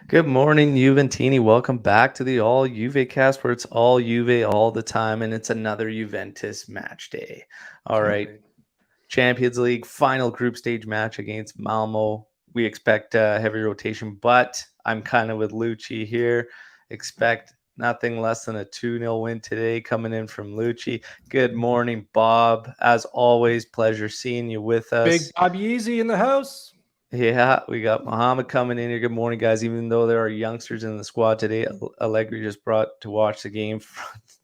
Good morning, Juventini. Welcome back to the All Juve cast, where it's all Juve all the time, and it's another Juventus match day. All Can't right, wait. Champions League final group stage match against Malmo. We expect heavy rotation, but I'm kind of with Lucci here. Expect nothing less than a 2-0 win today coming in from Lucci. Good morning, Bob. As always, pleasure seeing you with Big us. Bobby Easy in the house. Yeah, we got Muhammad coming in here. Good morning, guys. Even though there are youngsters in the squad today, Allegri just brought to watch the game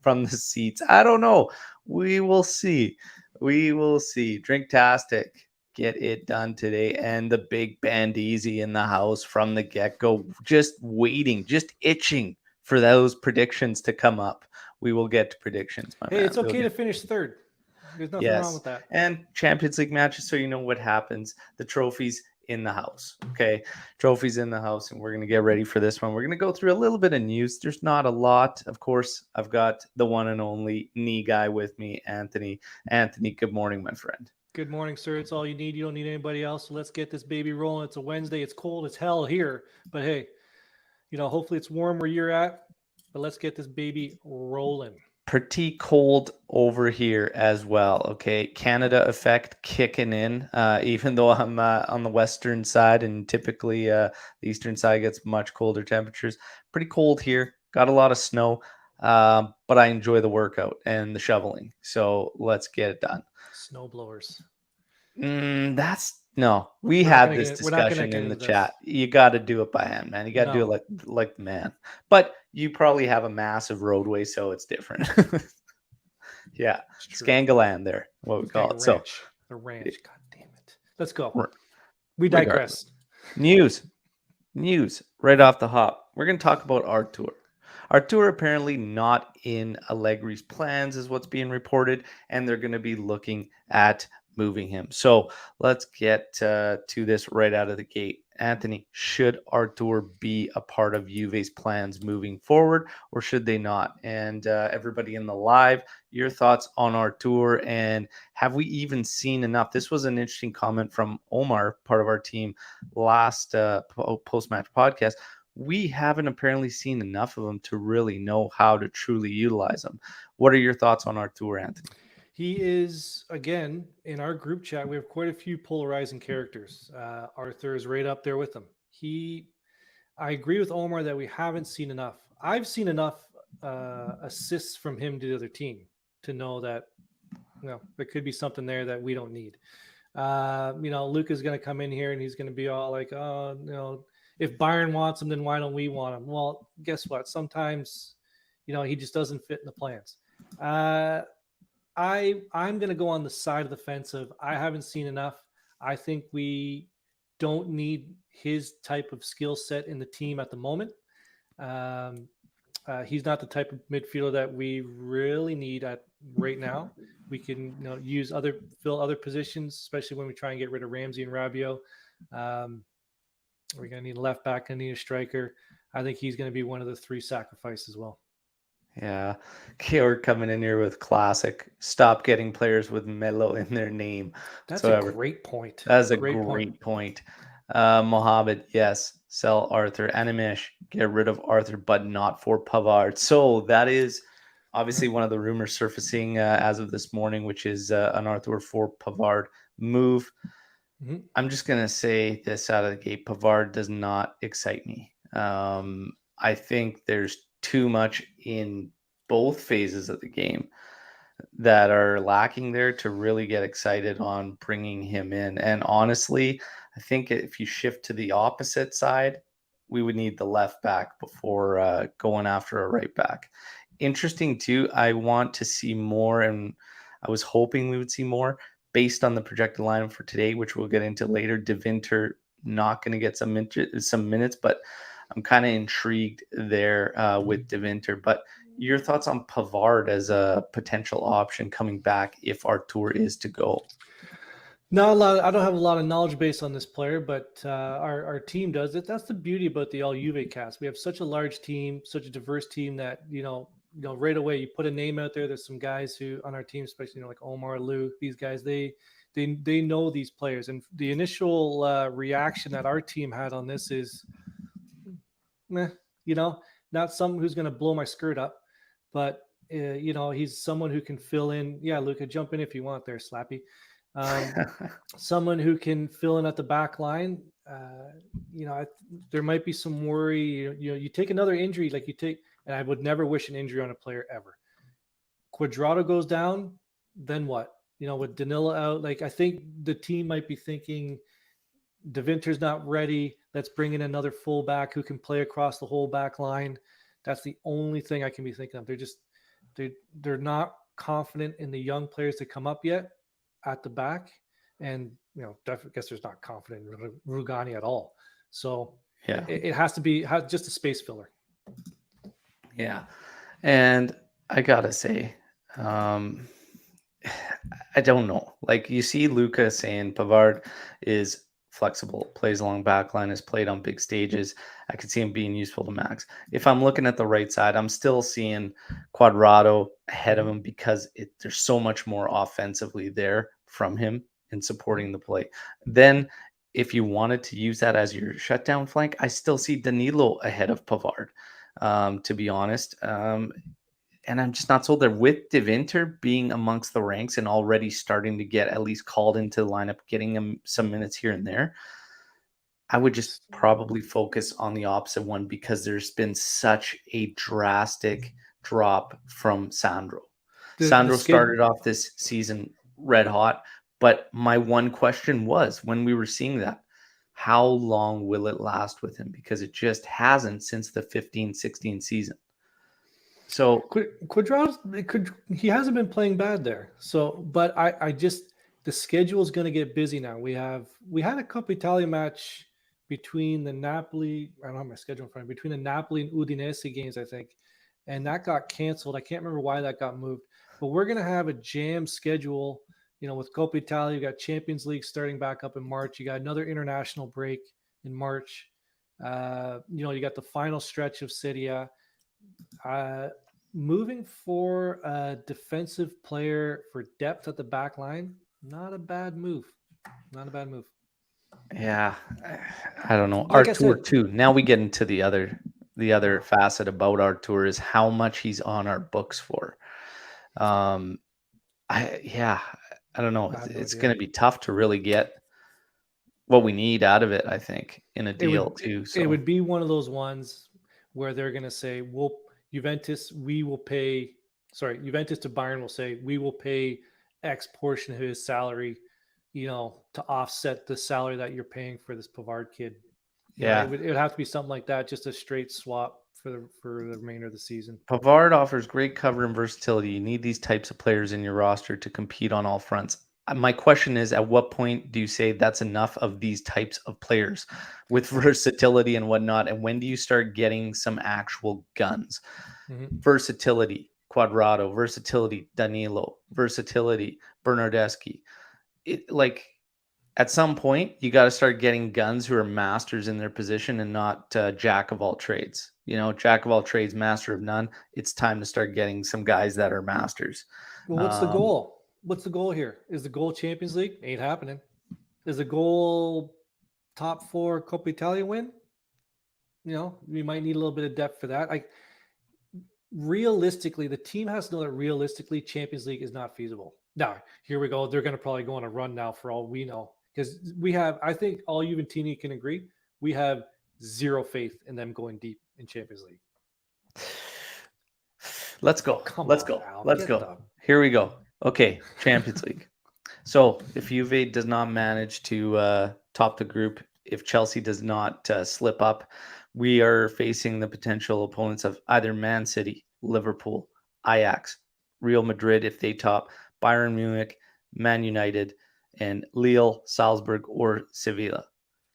from the seats. I don't know. We will see. We will see. Drinktastic, get it done today. And the big Bandeezy in the house from the get-go, just waiting, just itching for those predictions to come up. We will get to predictions, my Hey, man. it's We'll okay get to finish third. There's nothing wrong Yes. with that. And Champions League matches, so you know what happens. The trophies in the house. Okay. Trophies in the house. And we're going to get ready for this one. We're going to go through a little bit of news. There's not a lot. Of course, I've got the one and only knee guy with me, Anthony. Anthony, good morning, my friend. Good morning, sir. It's all you need. You don't need anybody else. So let's get this baby rolling. It's a Wednesday. It's cold as hell here. But hey, hopefully it's warm where you're at. But let's get this baby rolling. Pretty cold over here as well. Okay, Canada effect kicking in. Even though I'm on the western side, and typically the eastern side gets much colder temperatures. Pretty cold here. Got a lot of snow, but I enjoy the workout and the shoveling. So let's get it done. Snow blowers. That's no. We We're not had gonna this get. We're not gonna discussion get in the into this. chat. You got to do it by hand, man. You got to do it No, like the man. But you probably have a massive roadway, so it's different. Yeah, it's true. Skangaland there, what we call Skanga it. So, Ranch. The ranch. God damn it. Let's go. re- We regardless, digress. news, news, right off the hop. We're going to talk about Artur. Artur apparently not in Allegri's plans, is what's being reported, and they're going to be looking at moving him. So let's get to this right out of the gate. Anthony, should Artur be a part of Juve's plans moving forward, or should they not? And everybody in the live, your thoughts on Artur, and have we even seen enough? This was an interesting comment from Omar, part of our team, last post-match podcast. We haven't apparently seen enough of him to really know how to truly utilize him. What are your thoughts on Artur, Anthony? He is, again, in our group chat. We have quite a few polarizing characters. Arthur is right up there with them. I agree with Omar that we haven't seen enough. I've seen enough assists from him to the other team to know that there could be something there that we don't need. Luca's going to come in here and he's going to be all like, oh, if Bayern wants him, then why don't we want him? Well, guess what? Sometimes, he just doesn't fit in the plans. I'm going to go on the side of the fence of I haven't seen enough. I think we don't need his type of skill set in the team at the moment. Um, he's not the type of midfielder that we really need at right now. We can use fill other positions, especially when we try and get rid of Ramsey and Rabiot. We're going to need a left back and need a striker. I think he's going to be one of the three sacrifices as well. Yeah, Georg coming in here with classic. Stop getting players with Melo in their name That's a whatsoever. great point. That's a Great point. great point. Mohammed, yes, sell Arthur. Animish, get rid of Arthur, but not for Pavard. So that is obviously one of the rumors surfacing as of this morning, which is an Arthur for Pavard move. Mm-hmm. I'm just gonna say this out of the gate: Pavard does not excite me. I think there's too much in both phases of the game that are lacking there to really get excited on bringing him in. And honestly, I think if you shift to the opposite side, we would need the left back before going after a right back. Interesting too. I want to see more, and I was hoping we would see more based on the projected lineup for today, which we'll get into later. De Winter not going to get some minutes, but I'm kind of intrigued there with De Winter. But your thoughts on Pavard as a potential option coming back if Artur is to go? Not a lot. I don't have a lot of knowledge base on this player, but our team does it. That's the beauty about the All Juve cast. We have such a large team, such a diverse team that right away you put a name out there. There's some guys who on our team, especially like Omar, Lou. These guys, they know these players. And the initial reaction that our team had on this is meh, you know, not someone who's going to blow my skirt up, but he's someone who can fill in. Yeah, Luca, jump in if you want there, Slappy. Um, Someone who can fill in at the back line. There might be some worry. You take another injury, like you take, and I would never wish an injury on a player ever. Quadrado goes down, then what? With Danilo out, like I think the team might be thinking De Winter's not ready. Let's bring in another fullback who can play across the whole back line. That's the only thing I can be thinking of. They're not confident in the young players that come up yet at the back, and definitely guess there's not confident in Rugani at all. So Yeah. it has to be just a space filler. Yeah. And I gotta say, um, I don't know. Like you see Luca saying Pavard is flexible, plays along backline, has played on big stages. I could see him being useful to Max. If I'm looking at the right side, I'm still seeing Quadrado ahead of him because there's so much more offensively there from him in supporting the play. Then if you wanted to use that as your shutdown flank, I still see Danilo ahead of Pavard. To be honest, and I'm just not sold there with De Winter being amongst the ranks and already starting to get at least called into the lineup, getting him some minutes here and there. I would just probably focus on the opposite one because there's been such a drastic drop from Sandro. The Sandro skid started off this season red hot, but my one question was when we were seeing that, how long will it last with him? Because it just hasn't since the 15-16 season. So Quadrado's he hasn't been playing bad there. So, but I just the schedule is going to get busy now. We had a Coppa Italia match between the Napoli. I don't have my schedule in front of me, between the Napoli and Udinese games, I think, and that got canceled. I can't remember why that got moved. But we're going to have a jam schedule. With Coppa Italia, you got Champions League starting back up in March. You got another international break in March. You got the final stretch of Serie A. Moving for a defensive player for depth at the back line, not a bad move. Not a bad move. yeah, I don't know. Like I Artur said, too. Now we get into the other facet about Artur is how much he's on our books for. Um, yeah, I don't know. I It's, have no it's idea. going to be tough to really get what we need out of it. I think in a It deal would too. it So would be one of those ones where they're going to say, "We'll we will pay." Sorry, Juventus to Bayern will say, "We will pay X portion of his salary, to offset the salary that you're paying for this Pavard kid." yeah, It would have to be something like that, just a straight swap for the remainder of the season. Pavard offers great cover and versatility. You need these types of players in your roster to compete on all fronts. My question is, at what point do you say that's enough of these types of players with versatility and whatnot? And when do you start getting some actual guns? Mm-hmm. Versatility, Quadrado, versatility, Danilo, versatility, Bernardeschi. Like at some point, you got to start getting guns who are masters in their position and not jack of all trades. Jack of all trades, master of none. It's time to start getting some guys that are masters. Well, what's the Um, goal? What's the goal here? Is the goal Champions League? Ain't happening. Is the goal top four Coppa Italia win? We might need a little bit of depth for that. Like realistically, the team has to know that realistically, Champions League is not feasible. Now, here we go. They're going to probably go on a run now for all we know. Because I think all Juventini can agree, we have zero faith in them going deep in Champions League. let's go. Come Let's on, go. Al. Let's Get go. the Here we go. Okay, Champions League. So if Juve does not manage to top the group, if Chelsea does not slip up, we are facing the potential opponents of either Man City, Liverpool, Ajax, Real Madrid if they top, Bayern Munich, Man United, and Lille, Salzburg, or Sevilla.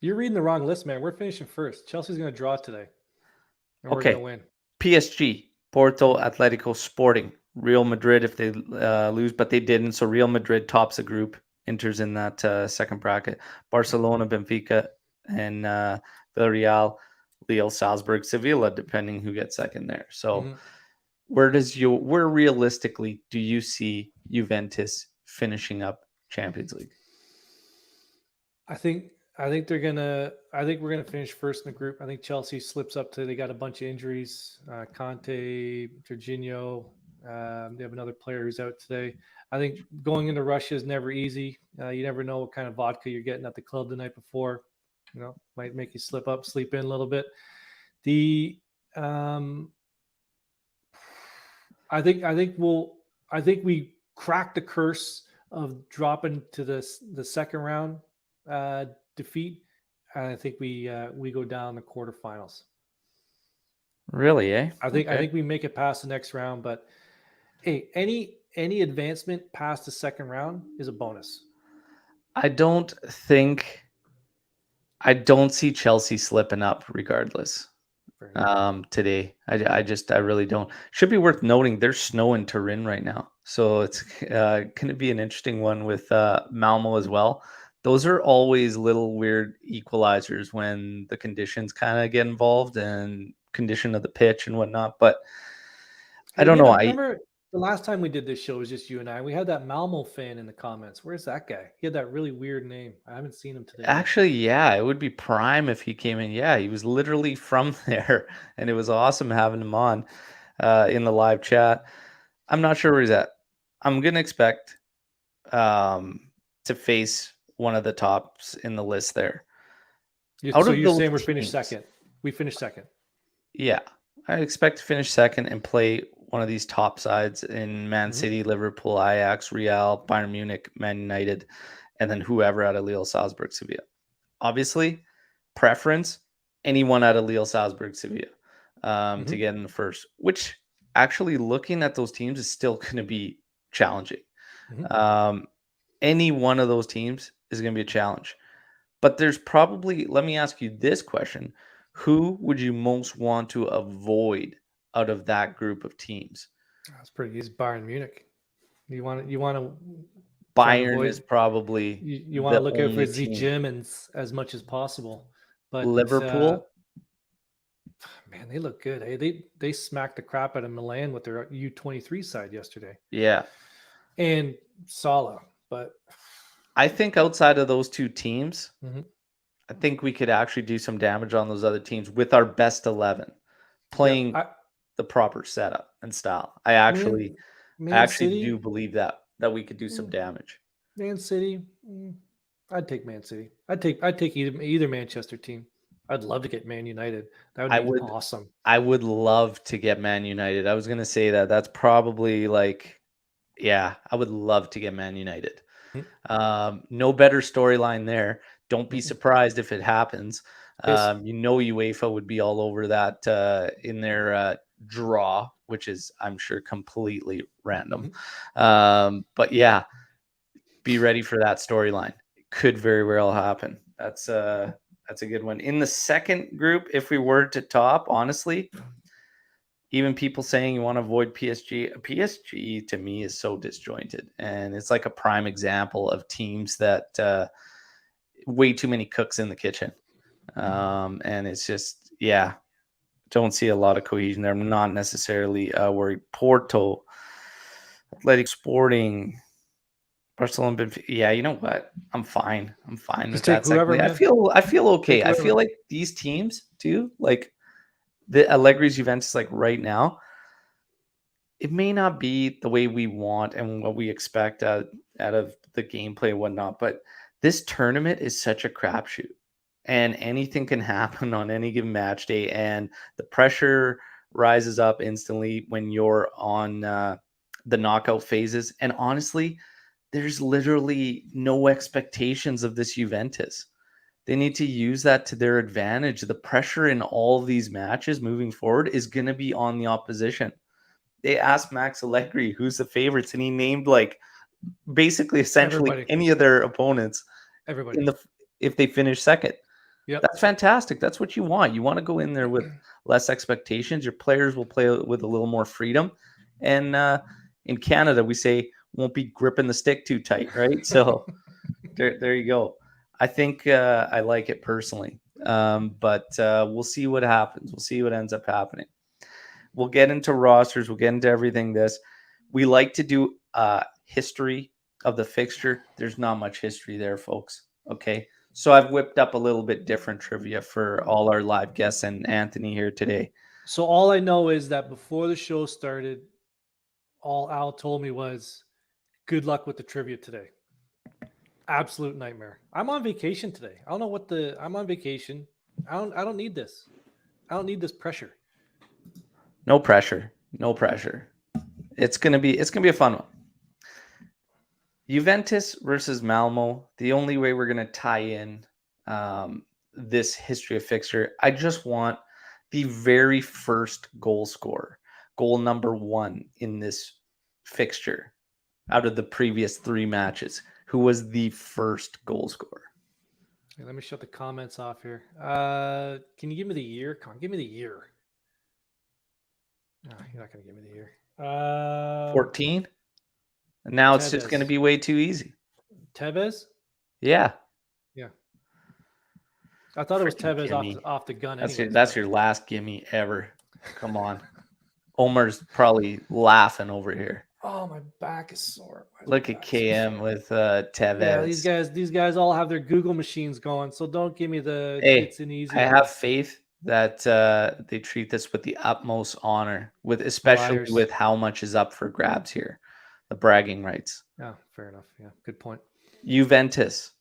You're reading the wrong list, man. We're finishing first. Chelsea's going to draw today, and we're going to Okay, win. PSG, Porto, Atletico, Sporting, Real Madrid if they lose, but they didn't. So Real Madrid tops the group, enters in that second bracket. Barcelona, Benfica, and Villarreal, Lille, Salzburg, Sevilla, depending who gets second there. So Mm-hmm. where realistically do you see Juventus finishing up Champions League? I think I think we're gonna finish first in the group. I think Chelsea slips up to. They got a bunch of injuries. Conte, Jorginho. They have another player who's out today. I think going into Russia is never easy. You never know what kind of vodka you're getting at the club the night before. Might make you slip up, sleep in a little bit. The I think we cracked the curse of dropping to the second round defeat. And I think we go down the quarterfinals. Really, eh? I think we make it past the next round, but hey, any advancement past the second round is a bonus. I don't see Chelsea slipping up regardless. Today, I really don't. Should be worth noting there's snow in Turin right now, so it's going to be an interesting one with Malmo as well. Those are always little weird equalizers when the conditions kind of get involved and condition of the pitch and whatnot. But I don't know. Remember the last time we did this show was just you and I. We had that Malmo fan in the comments. Where's that guy? He had that really weird name. I haven't seen him today. Actually, yeah, it would be prime if he came in. Yeah, he was literally from there, and it was awesome having him on in the live chat. I'm not sure where he's at. I'm gonna expect to face one of the tops in the list there. So you're saying we're finished second? We finished second. Yeah, I expect to finish second and play one of these top sides in Man City, Liverpool, Ajax, Real, Bayern Munich, Man United, and then whoever out of Lille, Salzburg, Sevilla. Obviously, preference, anyone out of Lille, Salzburg, Sevilla to get in the first, which actually looking at those teams is still going to be challenging. Any one of those teams is going to be a challenge. But there's probably, let me ask you this question. Who would you most want to avoid out of that group of teams? That's pretty easy. Bayern Munich. You want to Bayern is probably you want to look out for the Germans as much as possible. But Liverpool, man, they look good. Hey, they smacked the crap out of Milan with their U23 side yesterday. Yeah, and Salah. But I think outside of those two teams, I think we could actually do some damage on those other teams with our best 11 playing the proper setup and style. I actually do believe that we could do some damage. Man City, I'd take Man City. I'd take either Manchester team. I'd love to get Man United. That would be awesome. I would love to get Man United. I was going to say that. That's probably I would love to get Man United. No better storyline there. Don't be surprised if it happens. UEFA would be all over that in their draw, which is, I'm sure, completely random. But yeah, be ready for that storyline. It could very well happen. That's a good one. In the second group, if we were to top, honestly, even people saying you want to avoid PSG to me is so disjointed. And it's like a prime example of teams that way too many cooks in the kitchen. And it's just, don't see a lot of cohesion there. I'm not necessarily worried. Porto, Athletic Sporting, Barcelona, Benfica. Yeah, you know what? I'm fine. With that. Whoever, I feel okay. I feel like these teams too, like the Allegri's Juventus, like right now, it may not be the way we want and what we expect out of the gameplay and whatnot, but this tournament is such a crapshoot. And anything can happen on any given match day, and the pressure rises up instantly when you're on the knockout phases. And honestly, there's literally no expectations of this Juventus. They need to use that to their advantage. The pressure in all of these matches moving forward is going to be on the opposition. They asked Max Allegri who's the favorites, and he named essentially any of their opponents. Everybody. If they finish second. Yep. That's fantastic. That's what you want. You want to go in there with less expectations. Your players will play with a little more freedom. And in Canada, we say won't be gripping the stick too tight, right? So there you go. I think I like it personally. But we'll see what happens. We'll see what ends up happening. We'll get into rosters. We'll get into everything we like to do history of the fixture. There's not much history there, folks. Okay. So I've whipped up a little bit different trivia for all our live guests and Anthony here today. So all I know is that before the show started, all Al told me was, "Good luck with the trivia today." Absolute nightmare. I'm on vacation today. I don't know what the. I'm on vacation. I don't need this. I don't need this pressure. No pressure. No pressure. It's gonna be a fun one. Juventus versus Malmo. The only way we're gonna tie in this history of fixture, I just want the very first goal scorer, goal number 1 in this fixture out of the previous 3 matches. Who was the first goal scorer? Okay, let me shut the comments off here. Can you give me the year? Come on, give me the year. No, you're not gonna give me the year. 14. Now it's just going to Tevez. be way too easy. Tevez? Yeah. Yeah. I thought it was Freaking Tevez gimme. off the gun. That's Anyways, your last gimme ever. Come on. Omar's probably laughing over here. Oh, my back is sore. Look at KM with Tevez. Yeah, these guys all have their Google machines going. So don't give me the Hey, it's an easy. I have faith that they treat this with the utmost honor, especially Liars. with how much is up for grabs here, the bragging rights. Yeah, fair enough. Yeah, good point. Juventus,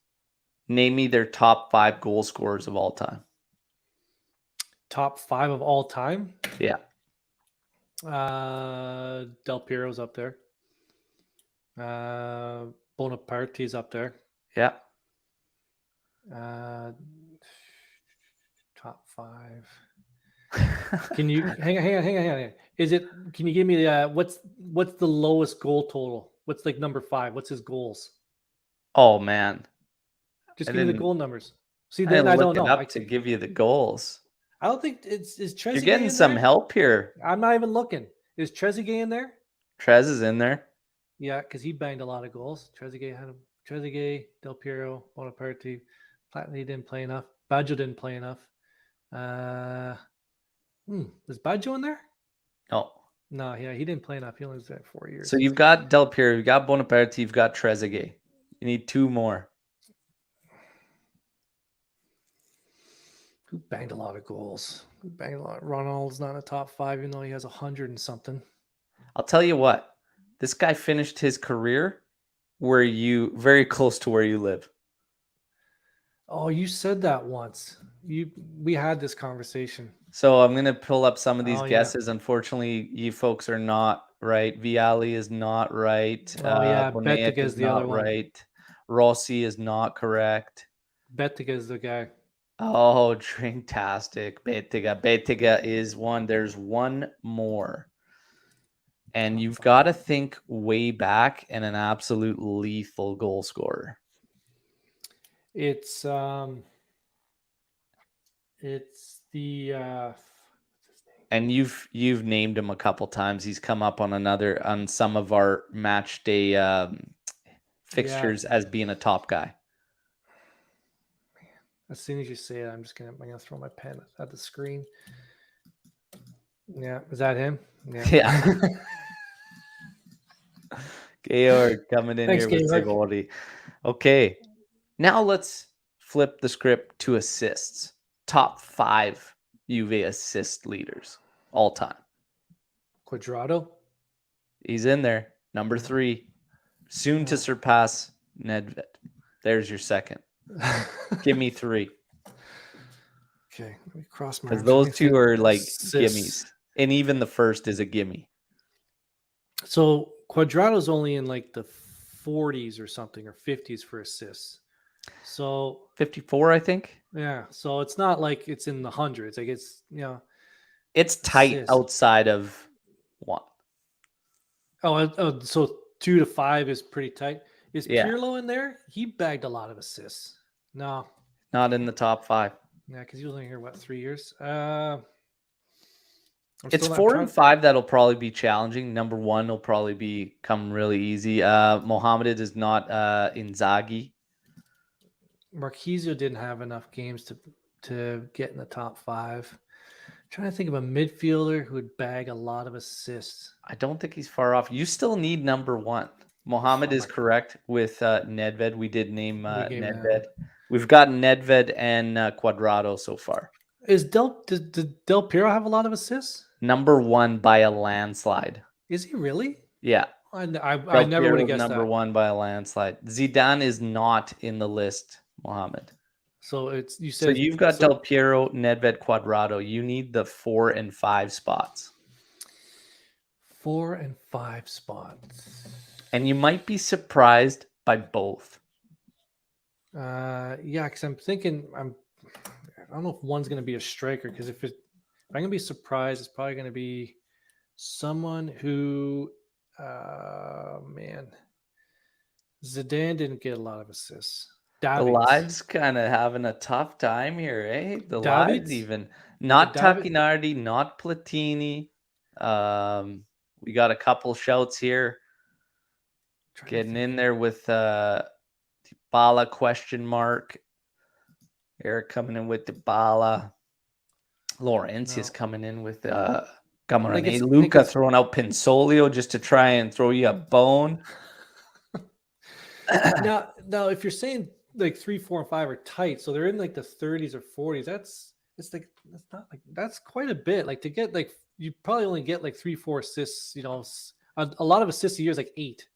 name me their top 5 goal scorers of all time. Top 5 of all time. Yeah. Del Piero's up there. Bonaparte's up there. Yeah. Top 5. Can you hang on? Can you give me what's the lowest goal total? What's like number 5? What's his goals? Oh man. Just give me the goal numbers. See, I then I look don't it know. up to give you the goals. I don't think is Trezeguet. You're getting in some there? help here. I'm not even looking. Is Trezeguet in there? Trez is in there. Yeah, because he banged a lot of goals. Trezeguet, Del Piero, Bonaparte. Platini didn't play enough. Baggio didn't play enough. Is Baggio in there? Oh. No, yeah, he didn't play enough. He only was there 4 years. So you've got Del Piero, you've got Bonaparte, you've got Trezeguet. You need 2 more. Who banged a lot of goals? Who banged a lot? Ronald's not in the top 5, even though he has 100 and something. I'll tell you what. This guy finished his career very close to where you live. Oh, you said that once. We had this conversation. So I'm gonna pull up some of these guesses. Yeah. Unfortunately, you folks are not right. Vialli is not right. Oh yeah, Bonaic Bettiga is the not other one. right. Rossi is not correct. Bettiga is the guy. Oh, Drinktastic. Bettiga is one. There's one more. And you've got to think way back and an absolute lethal goal scorer. It's the and you've named him a couple times. He's come up on some of our match day fixtures as being a top guy. As soon as you say it, I'm gonna throw my pen at the screen. Yeah, is that him? Yeah. Georg coming in. Thanks, here with Sigordi. Okay, now let's flip the script to assists. Top 5 Juve assist leaders all time. Quadrado. He's in there. Number 3. Soon to surpass Nedved. There's your second. Give me 3. Okay, let me cross my. Because those 2 are like gimmies, and even the first is a gimme. So Quadrado's only in like the 40s or something, or 50s for assists. So 54, I think. Yeah, so it's not like it's in the hundreds. Like it's it's tight outside of 1. Oh, so 2 to 5 is pretty tight. Is Pirlo in there? He bagged a lot of assists. No, not in the top 5. Yeah, because he was only here 3 years. It's 4 and 5 that'll probably be challenging. Number 1 will probably become really easy. Mohamed is not Inzaghi. Marquisio didn't have enough games to get in the top 5. I'm trying to think of a midfielder who would bag a lot of assists. I don't think he's far off. You still need number 1. Mohammed Oh is my, correct with Nedved. We did name we gave Nedved. We've got Nedved and Cuadrado so far. did Del Piero have a lot of assists? Number one by a landslide. Is he really? Yeah. I Del never would have Piero's guessed number that. one by a landslide. Zidane is not in the list, Mohammed. So it's you So said you've got so Del Piero, Nedved, Cuadrado. You need the 4 and 5 spots. 4 and 5 spots. And you might be surprised by both. Yeah, because I'm thinking I don't know if one's going to be a striker because if I'm going to be surprised, it's probably going to be someone who, man, Zidane didn't get a lot of assists. The Davids, Live's kind of having a tough time here, eh? The Live's Davids, even not David. Tacchinardi, not Platini. We got a couple shouts here. Getting in there with Dybala question mark. Eric coming in with Dybala. Laurentius coming in with Camarone. Luca throwing out Pinsolio just to try and throw you a bone. now, if you're saying like 3, 4, and 5 are tight, so they're in like the 30s or 40s. That's not like that's quite a bit. Like to get like you probably only get like 3, 4 assists. You know, a lot of assists a year is like 8,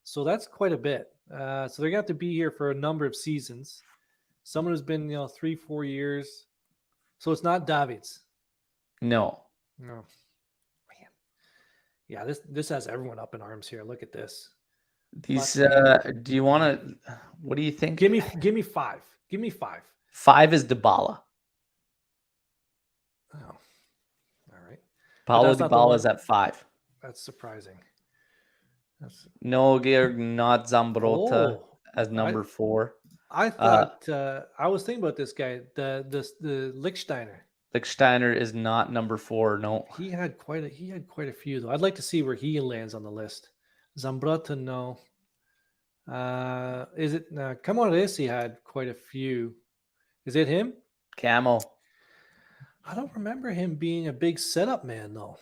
so that's quite a bit. So they're gonna have to be here for a number of seasons. Someone who's been 3, 4 years. So it's not Davids. No. Man. Yeah, this has everyone up in arms here. Look at this. These do you want to what do you think? Give me 5. Give me 5. 5 is Dybala. Oh. All right. Paulo Dybala is at 5. That's surprising. No, not Zambrotta as number 4. I thought I was thinking about this guy, the Lichtsteiner. Lichtsteiner is not number 4. No, he had quite a few though. I'd like to see where he lands on the list. Zambrotta, no. Is it Camoresi had quite a few? Is it him? Camo. I don't remember him being a big setup man though.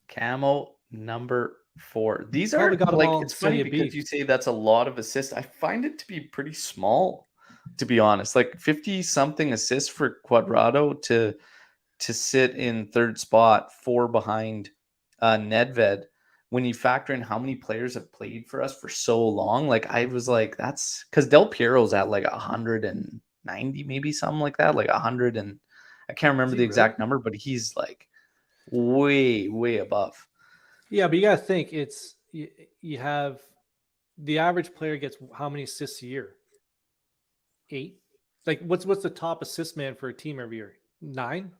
Camo number 4. These Probably are got like it's funny because you say that's a lot of assists. I find it to be pretty small, to be honest. Like 50 something assists for Cuadrado to sit in third spot, 4 behind Nedved. When you factor in how many players have played for us for so long, like I was like, that's because Del Piero's at like 190, maybe something like that, like 100 and I can't remember the exact number, but he's like way, way above. Yeah, but you got to think it's you have the average player gets how many assists a year? 8. Like what's the top assist man for a team every year? 9.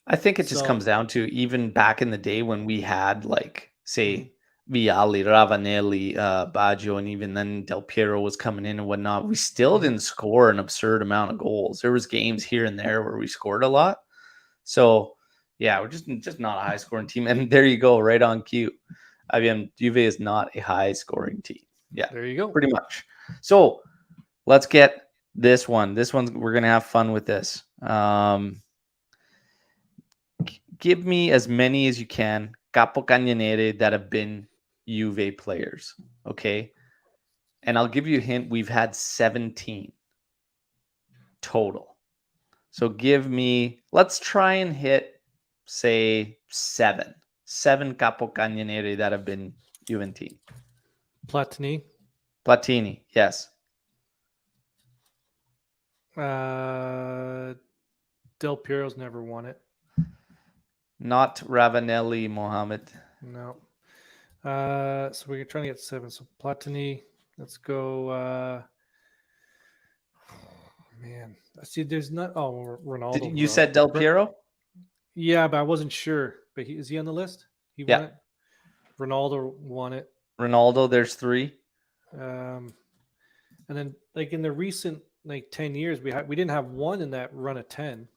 I think it just comes down to even back in the day when we had like say Vialli, Ravanelli, Baggio, and even then Del Piero was coming in and whatnot. We still didn't score an absurd amount of goals. There was games here and there where we scored a lot. So yeah, we're just not a high scoring team. And there you go, right on cue. I mean, Juve is not a high scoring team. Yeah, there you go. Pretty much. So let's get this one. This one's we're gonna have fun with this. Give me as many as you can capocannoniere that have been Juve players, okay? And I'll give you a hint. We've had 17 total. So give me, let's try and hit, say, 7 capocannoniere that have been Juventini. Platini, yes. Del Piero's never won it. Not Ravanelli, Mohammed. No. So we're trying to get 7. So Platini, let's go. Man, I see. There's not. Oh, Ronaldo. You said Del Piero? Yeah, but I wasn't sure. But is he on the list? He won it. Ronaldo won it. Ronaldo, there's 3. And then, like in the recent 10 years, we didn't have one in that run of 10.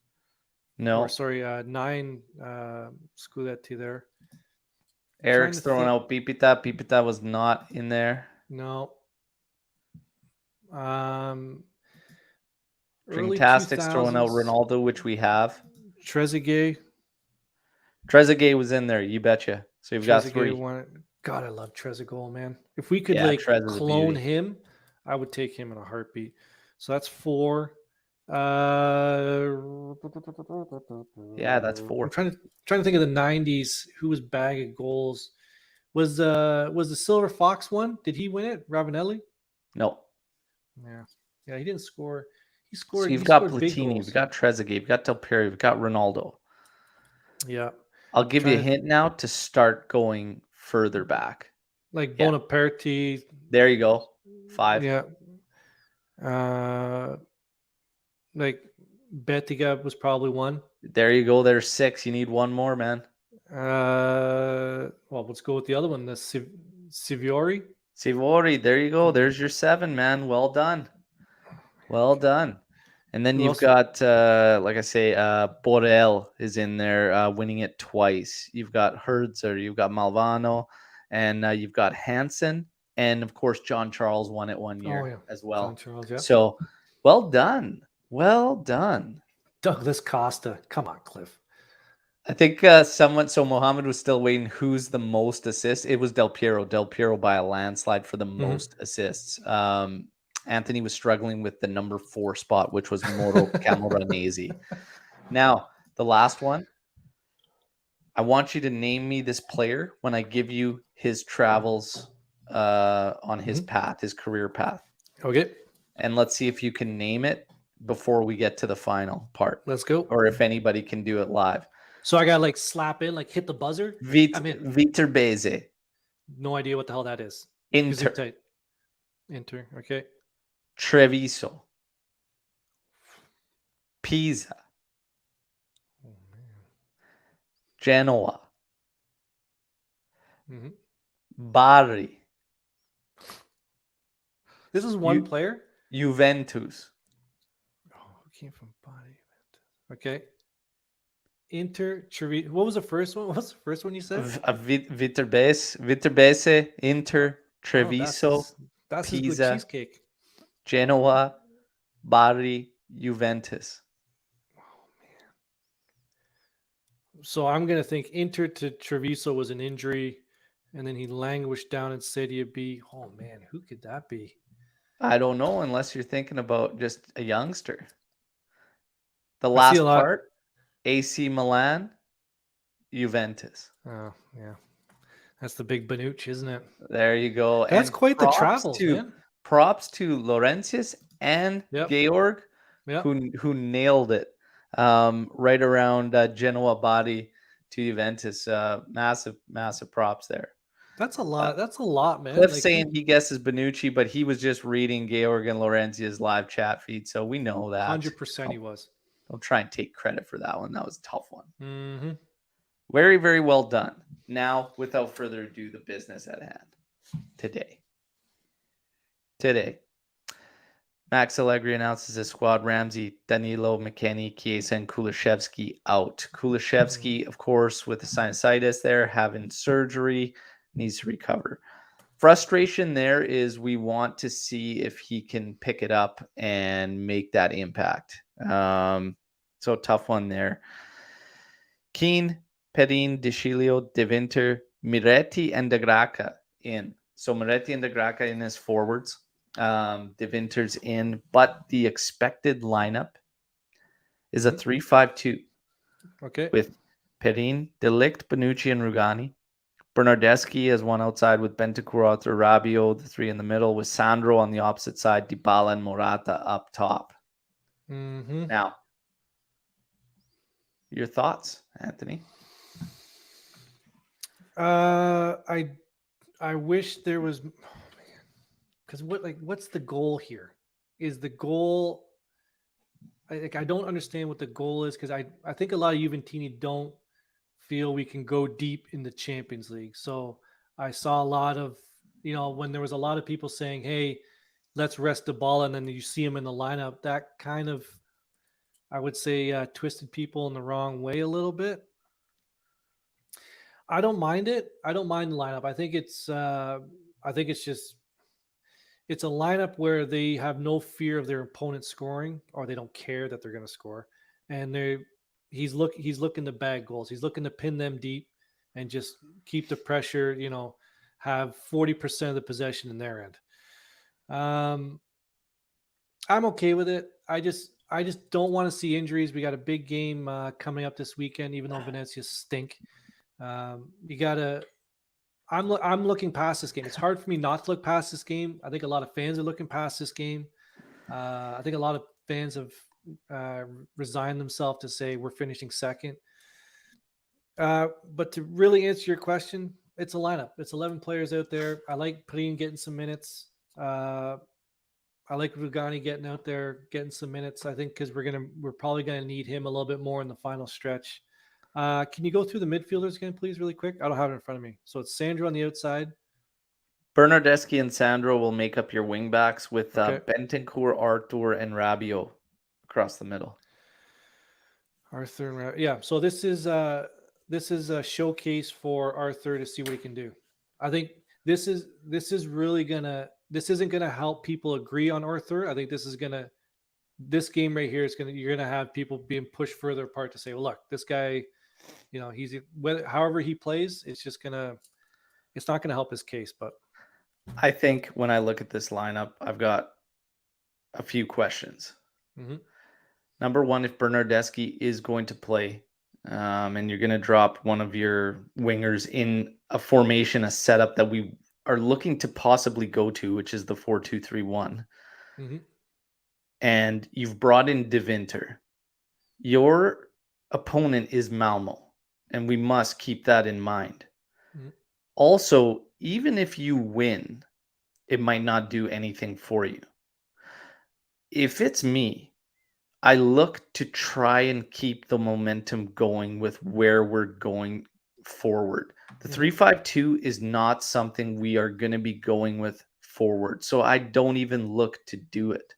No. Or sorry, 9 Scudetti there. Eric's throwing out Pipita. Pipita was not in there. No. Fantastic's throwing out Ronaldo, which we have. Trezeguet was in there, you betcha. So you've got 3. God, I love Trezeguet, man. If we could Yeah, like Trez is a clone beauty. him, I would take him in a heartbeat. So that's 4. Yeah, that's I'm 4. trying to think of the '90s. Who was bagging goals? Was the Silver Fox one? Did he win it? Ravanelli? No. Yeah, yeah. He didn't score. He So scored. you've He got scored big Platini, you've goals. got Trezeguet, you've got Del Piero, you've got Ronaldo. Yeah, I'll give you a trying to hint now to start going further back. like Yeah, Bonaparte. there you go. 5. Yeah, uh, like Bettiga was probably one. There you go. There's 6. You need one more, man. Well, let's go with the other one. The Siviori. Sivori, there you go. There's your 7, man. Well done. Well done. And then Who you've else? got, like I say, Borel is in there, winning it twice. You've got Herzer, you've got Malvano, and you've got Hansen, and of course John Charles won it one Oh year yeah, as John well. Charles. Yeah, So well done, well done. Douglas Costa. Come on, Cliff. I think someone. So Mohammed was still waiting. Who's the most assists? It was Del Piero. Del Piero by a landslide for the most assists. Anthony was struggling with the number 4 spot, which was Moro Camoranesi. Now, the last one. I want you to name me this player when I give you his travels on his path, his career path. Okay, And let's see if you can name it before we get to the final part, let's go. or if anybody can do it live. So I got like slap in, like hit the buzzer. I'm in. Viterbese, No idea what the hell that is. Inter, Gesundheit. Enter. Okay. Treviso, Pisa, Oh Genoa, man. Bari, This is one player. Juventus, Oh, who came from body? Okay. What was the first one? What was the first one you said? Viterbese, Inter, Oh, Treviso, that's his good Pisa, cheesecake. Genoa, Bari, Juventus. So I'm gonna think Inter to Treviso was an injury, and then he languished down in Serie B. Oh man, who could that be? I don't know unless you're thinking about just a youngster. The I see a last lot. part, AC Milan, Juventus. Oh yeah, that's the big Banucci, isn't it? There you go. That's And quite the travels, man. props to Laurentius and Yep. Georg, Yep. who nailed it. Right around Genoa body to Juventus. Massive props there. That's a lot. That's a lot, man. Cliff Like saying he guesses Benucci, but he was just reading Georg and Laurentius' live chat feed, so we know that. 100% he was. Don't try and take credit for that one. That was a tough one. Mm-hmm. Very, very well done. Now, without further ado, the business at hand. Today, Max Allegri announces his squad: Ramsey, Danilo, McKennie, Chiesa, and Kulishevsky out. Kulishevsky, of course, with the sinusitis there, having surgery, needs to recover. Frustration there is we want to see if he can pick it up and make that impact. So tough one there. Keane, Perin, DeCilio, De Winter, Miretti, and De Graca in. So Miretti and De Graca in as forwards. De Winter's in, but the expected lineup is a 3-5-2. Okay. With Perin, Delict, Bonucci, and Rugani. Bernardeschi as one outside with Bentancur, Arthur, Rabiot, the 3 in the middle, with Sandro on the opposite side, Dybala and Morata up top. Mm-hmm. Now, your thoughts, Anthony? I wish there was, because what's the goal here? Is the goal? I don't understand what the goal is, because I think a lot of Juventini don't feel we can go deep in the Champions League. So I saw a lot of, when there was a lot of people saying, "Hey, let's rest the ball," and then you see him in the lineup. That kind of, I would say, twisted people in the wrong way a little bit. I don't mind it. I don't mind the lineup. I think it's just it's a lineup where they have no fear of their opponent scoring, or they don't care that they're going to score, and he's looking to bag goals. He's looking to pin them deep and just keep the pressure. have 40% of the possession in their end. I'm okay with it. I just don't want to see injuries. We got a big game coming up this weekend, even though Valencia stink. You gotta. I'm looking past this game. It's hard for me not to look past this game. I think a lot of fans are looking past this game. I think a lot of fans have resigned themselves to say we're finishing second. But to really answer your question, it's a lineup. It's 11 players out there. I like Preen getting some minutes. I like Rugani getting out there, getting some minutes. I think because we're probably gonna need him a little bit more in the final stretch. Can you go through the midfielders again, please, really quick? I don't have it in front of me. So it's Sandro on the outside. Bernardeschi and Sandro will make up your wingbacks with Okay. Bentancur, Arthur, and Rabiot across the middle. Arthur, yeah. So this is a showcase for Arthur to see what he can do. I think this isn't gonna help people agree on Arthur. I think this game right here is you're gonna have people being pushed further apart to say, well, look, this guy, however he plays, it's not gonna help his case. But I think when I look at this lineup, I've got a few questions. mm-hmm. Number one, if Bernardeschi is going to play, and you're going to drop one of your wingers in a formation, a setup that we are looking to possibly go to, which is the 4-2-3-1, Mm-hmm. and you've brought in De Winter, your opponent is Malmo, and we must keep that in mind. Mm-hmm. Also, even if you win, it might not do anything for you. If it's me, I look to try and keep the momentum going with where we're going forward. The 3-5-2 is not something we are going to be going with forward. So I don't even look to do it.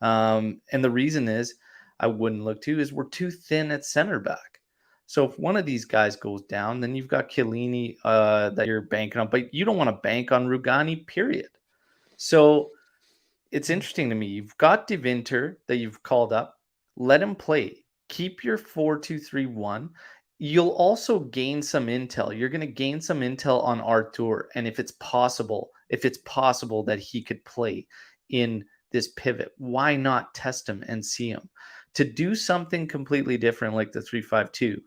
And the reason is I wouldn't look to is we're too thin at center back. So if one of these guys goes down, then you've got Chiellini that you're banking on, but you don't want to bank on Rugani, period. So it's interesting to me. You've got De Winter that you've called up. Let him play. Keep your 4-2-3-1. You'll also gain some intel. You're going to gain some intel on Artur, and if it's possible that he could play in this pivot, why not test him and see him? To do something completely different like the 3-5-2.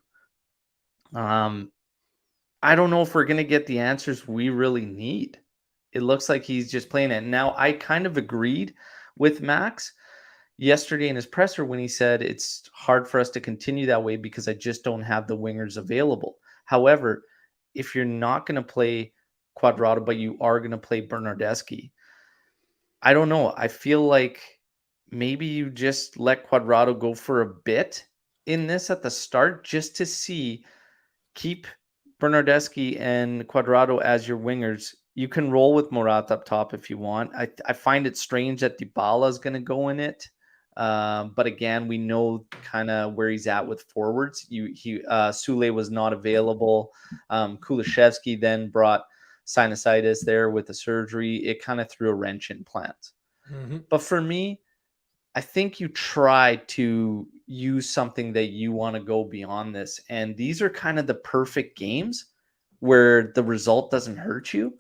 I don't know if we're going to get the answers we really need. It looks like he's just playing it. Now, I kind of agreed with Max yesterday in his presser when he said it's hard for us to continue that way because I just don't have the wingers available. However, if you're not going to play Quadrado, but you are going to play Bernardeschi, I don't know. I feel like maybe you just let Quadrado go for a bit in this at the start just to keep Bernardeschi and Quadrado as your wingers. You can roll with Morata up top if you want. I find it strange that Dybala is going to go in it. But again, we know kind of where he's at with forwards. Sule was not available. Kulishevsky then brought sinusitis there with the surgery. It kind of threw a wrench in plans. Mm-hmm. But for me, I think you try to use something that you want to go beyond this. And these are kind of the perfect games where the result doesn't hurt you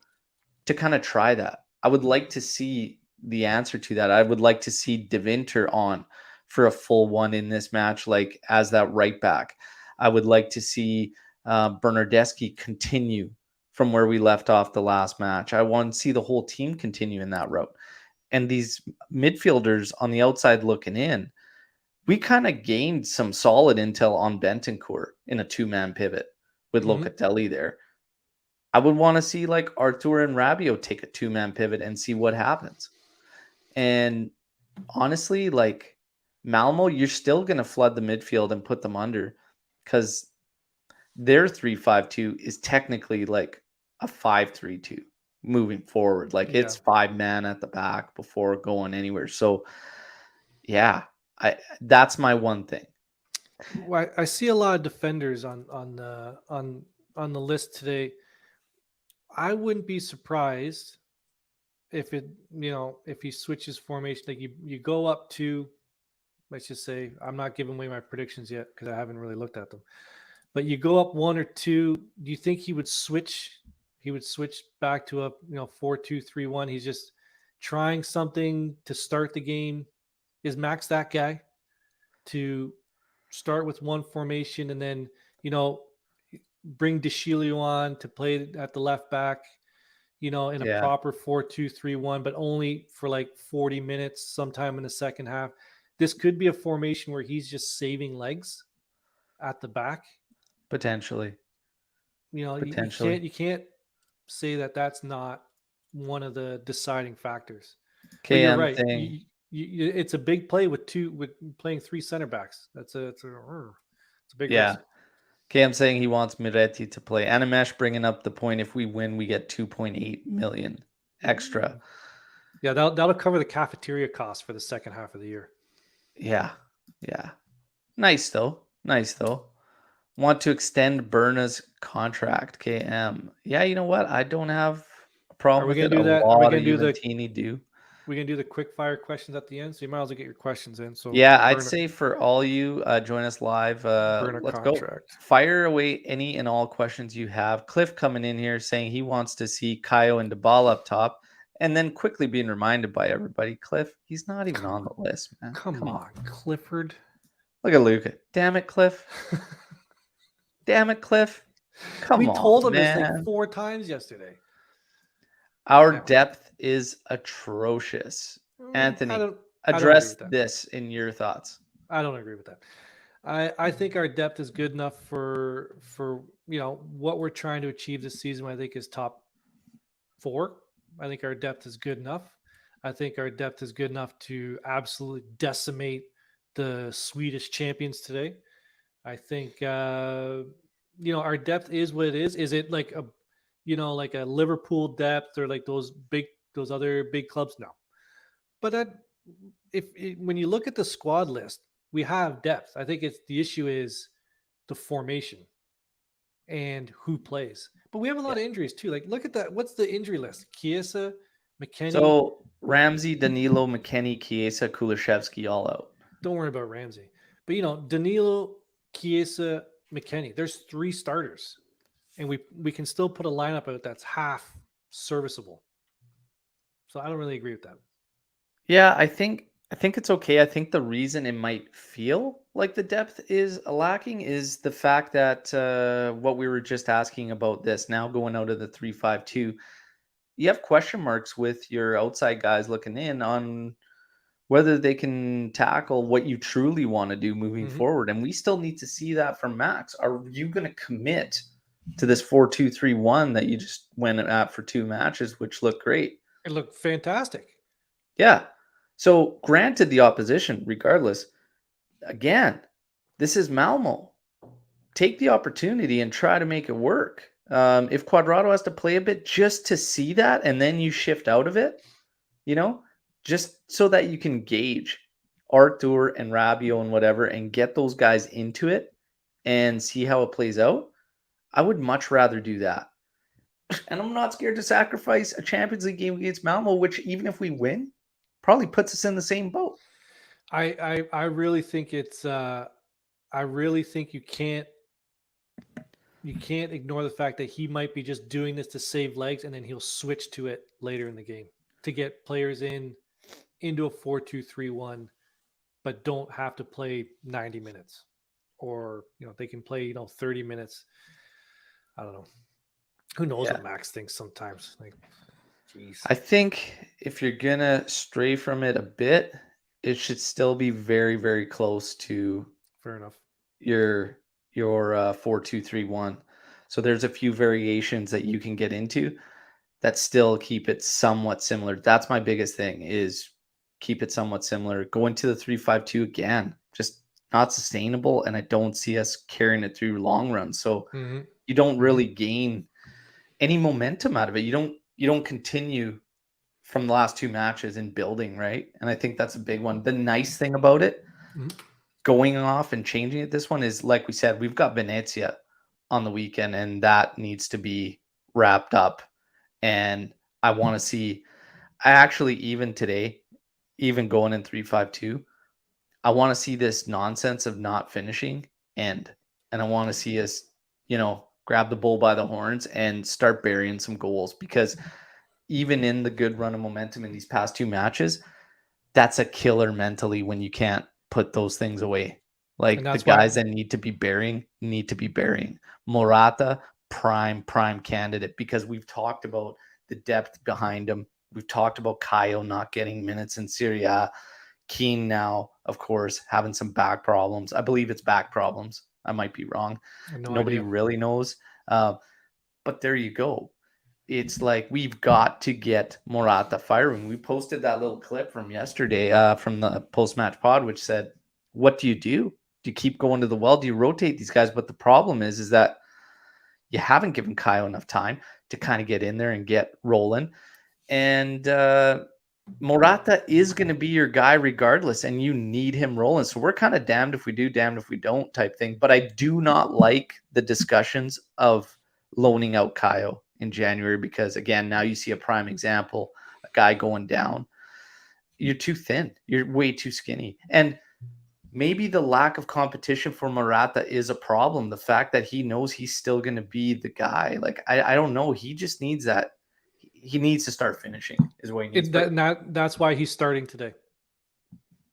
to kind of try that. I would like to see the answer to that. I would like to see De Winter on for a full one in this match, like as that right back. I would like to see Bernardeschi continue from where we left off the last match. I want to see the whole team continue in that route. And these midfielders on the outside looking in, we kind of gained some solid intel on Bentancur in a two-man pivot with Locatelli there. I would want to see like Artur and Rabiot take a two-man pivot and see what happens. And honestly, like Malmo, you're still going to flood the midfield and put them under because their 3-5-2 is technically like a 5-3-2 moving forward. Like it's 5-man at the back before going anywhere. So yeah, that's my one thing. Well, I see a lot of defenders on the list today. I wouldn't be surprised if he switches formation. Like you go up to, let's just say, I'm not giving away my predictions yet because I haven't really looked at them. But you go up one or two. Do you think he would switch He would switch back to a 4-2-3-1. He's just trying something to start the game. Is Max that guy to start with one formation and then bring DeShilio on to play at the left back, in a Yeah, proper 4-2-3-1, but only for like 40 minutes sometime in the second half. This could be a formation where he's just saving legs at the back. potentially. You Potentially. can't say that that's not one of the deciding factors. But Okay, you're I'm right. saying, It's a big play with playing three center backs. It's a big yeah. risk. Okay, I'm saying he wants Miretti to play. Animesh bringing up the point, if we win, we get 2.8 million extra. Yeah, that'll cover the cafeteria costs for the second half of the year. Yeah, yeah. Nice though. Nice though. Want to extend Berna's contract, KM. Yeah, you know what? I don't have a problem Are we with gonna it. A do that? Are we lot of gonna do the Juventini do. quick fire questions at the end? So you might as well get your questions in. So Yeah, I'd burn say for all you join us live, burn a let's go. contract. Fire away any and all questions you have. Cliff coming in here saying he wants to see Kaio and Dybala up top, and then quickly being reminded by everybody, Cliff, he's not even on the list, man. Come Come on. on, Clifford. Look at Luca. Damn it, Cliff. Damn it, Cliff. Come We on, told him this like man. 4 times yesterday. Our Damn it. depth is atrocious. I Anthony, don't agree address with that. this in your thoughts. I don't agree with that. I think our depth is good enough for what we're trying to achieve this season. I think is top 4. I think our depth is good enough. I think our depth is good enough to absolutely decimate the Swedish champions today. I think our depth is what it is. Is it like a Liverpool depth or like those other big clubs? No. But when you look at the squad list, we have depth. I think it's the issue is the formation and who plays. But we have a Yeah. lot of injuries too. Like look at that. What's the injury list? Chiesa, McKenny. So Ramsey, Danilo, McKennie, Chiesa, Kulishevsky all out. Don't worry about Ramsey. But Danilo, Chiesa, McKenny. There's 3 starters, and we can still put a lineup out that's half serviceable. So I don't really agree with that. Yeah, I think it's okay. I think the reason it might feel like the depth is lacking is the fact that what we were just asking about this now going out of the 3-5-2, you have question marks with your outside guys looking in on whether they can tackle what you truly want to do moving Mm-hmm. forward. And we still need to see that from Max. Are you going to commit to this 4-2-3-1 that you just went at for 2 matches, which looked great? It looked fantastic. Yeah. So granted the opposition, regardless, again, this is Malmo. Take the opportunity and try to make it work. If Quadrado has to play a bit just to see that, and then you shift out of it, just so that you can gauge Arthur and Rabio and whatever, and get those guys into it and see how it plays out. I would much rather do that. And I'm not scared to sacrifice a Champions League game against Malmo, which even if we win, probably puts us in the same boat. I really think it's I really think you can't ignore the fact that he might be just doing this to save legs and then he'll switch to it later in the game to get players into a 4-2-3-1 but don't have to play 90 minutes or they can play 30 minutes. I don't know. Who knows Yeah. what Max thinks sometimes. Like jeez. I think if you're gonna stray from it a bit, it should still be very, very close to Fair enough. your 4-2-3-1. So there's a few variations that you can get into that still keep it somewhat similar. That's my biggest thing is keep it somewhat similar. Going to the 3-5-2 again, just not sustainable, and I don't see us carrying it through long runs. So you don't really gain any momentum out of it. You don't continue from the last 2 matches in building, right? And I think that's a big one. The nice thing about it, going off and changing it this one is, like we said, we've got Venezia on the weekend, and that needs to be wrapped up. And I want to see, I actually, even today, even going in 3-5-2, I want to see this nonsense of not finishing end. And I want to see us, grab the bull by the horns and start burying some goals, because even in the good run of momentum in these past 2 matches, that's a killer mentally when you can't put those things away. And Like, the that's why guys that need to be burying need to be burying. Morata, prime candidate, because we've talked about the depth behind him. We've talked about Kaio not getting minutes in Serie A. Keane now, of course, having some back problems. I believe it's back problems. I might be wrong. I have no Nobody idea. really knows. But there you go. It's like, we've got to get Morata firing. We posted that little clip from yesterday from the post-match pod, which said, what do? Do you keep going to the well? Do you rotate these guys? But the problem is that you haven't given Kyle enough time to kind of get in there and get rolling. And Morata is going to be your guy regardless, and you need him rolling. So we're kind of damned if we do, damned if we don't type thing. But I do not like the discussions of loaning out Kyle in January, because, again, now you see a prime example, a guy going down. You're too thin. You're way too skinny. And maybe the lack of competition for Morata is a problem. The fact that he knows he's still going to be the guy. Like, I don't know. He just needs that. He needs to start finishing is what he needs. That's why he's starting today.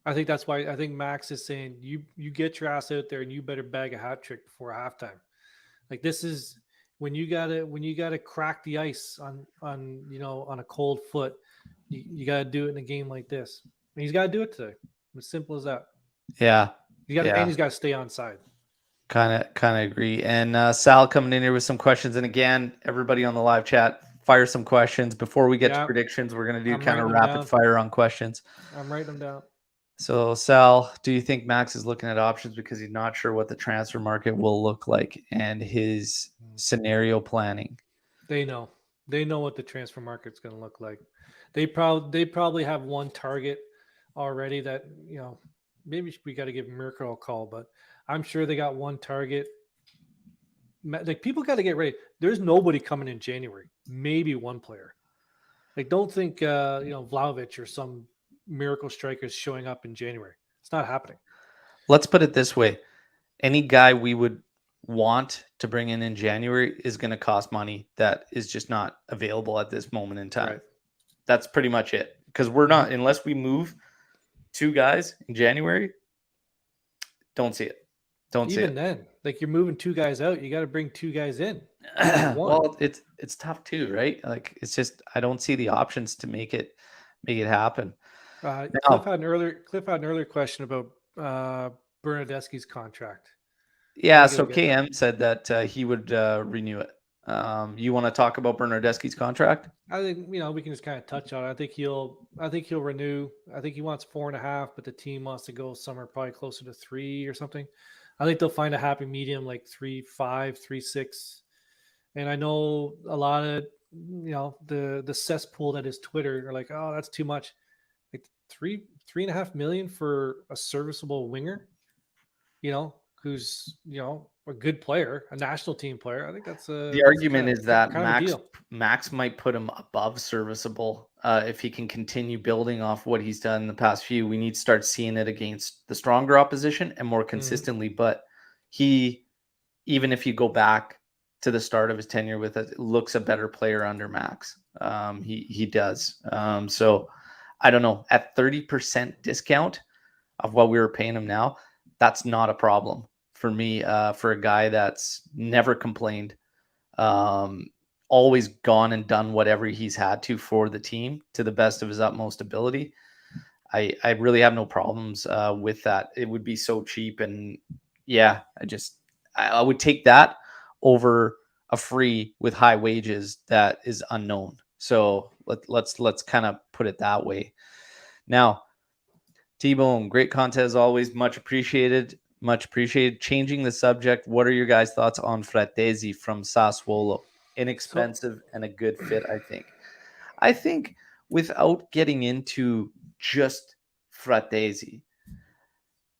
I think that's why. I think Max is saying you get your ass out there and you better bag a hat trick before halftime. Like, this is when you gotta crack the ice on on a cold foot. You gotta do it in a game like this. And he's got to do it today. As simple as that. Yeah. And he's got to stay on side. Kind of agree. And Sal coming in here with some questions. And again, everybody on the live chat, fire some questions before we get to predictions. We're going to do kind of rapid fire on questions. I'm writing them down. So, Sal, do you think Max is looking at options because he's not sure what the transfer market will look like and his scenario planning? They know what the transfer market's going to look like. They probably have one target already that, maybe we got to give Mirko a call, but I'm sure they got one target. Like, people got to get ready. There's nobody coming in January. Maybe one player. Like, don't think Vlahovic or some miracle strikers showing up in January. It's not happening. Let's put it this way. Any guy we would want to bring in January is going to cost money that is just not available at this moment in time. Right. That's pretty much it. Because we're not, unless we move 2 guys in January, don't see it. Even then, like, you're moving 2 guys out, you got to bring 2 guys in. Well, it's tough too, right? Like, it's just, I don't see the options to make it happen. Cliff had an earlier question about Bernadeschi's contract. Yeah, so KM said that he would renew it. You want to talk about Bernardeschi's contract? I think we can just kind of touch on it. I think he'll renew. I think he wants 4.5, but the team wants to go somewhere probably closer to 3 or something. I think they'll find a happy medium, like 3.5, 3.6. And I know a lot of the cesspool that is Twitter are like, oh, that's too much. Like, 3.5 million for a serviceable winger, who's a good player, a national team player. I think that's the argument is that Max might put him above serviceable if he can continue building off what he's done in the past few. We need to start seeing it against the stronger opposition and more consistently. But he, even if you go back to the start of his tenure with us, looks a better player under Max. He does. So I don't know, at 30% discount of what we were paying him now, that's not a problem for me, for a guy that's never complained, always gone and done whatever he's had to for the team to the best of his utmost ability. I really have no problems with that. It would be so cheap. And yeah, I would take that over a free with high wages that is unknown. So let's kind of put it that way. Now, T-Bone, great content as always. Much appreciated. Much appreciated. Changing the subject, what are your guys' thoughts on Fratesi from Sassuolo? Inexpensive and a good fit, I think. I think without getting into just Fratesi,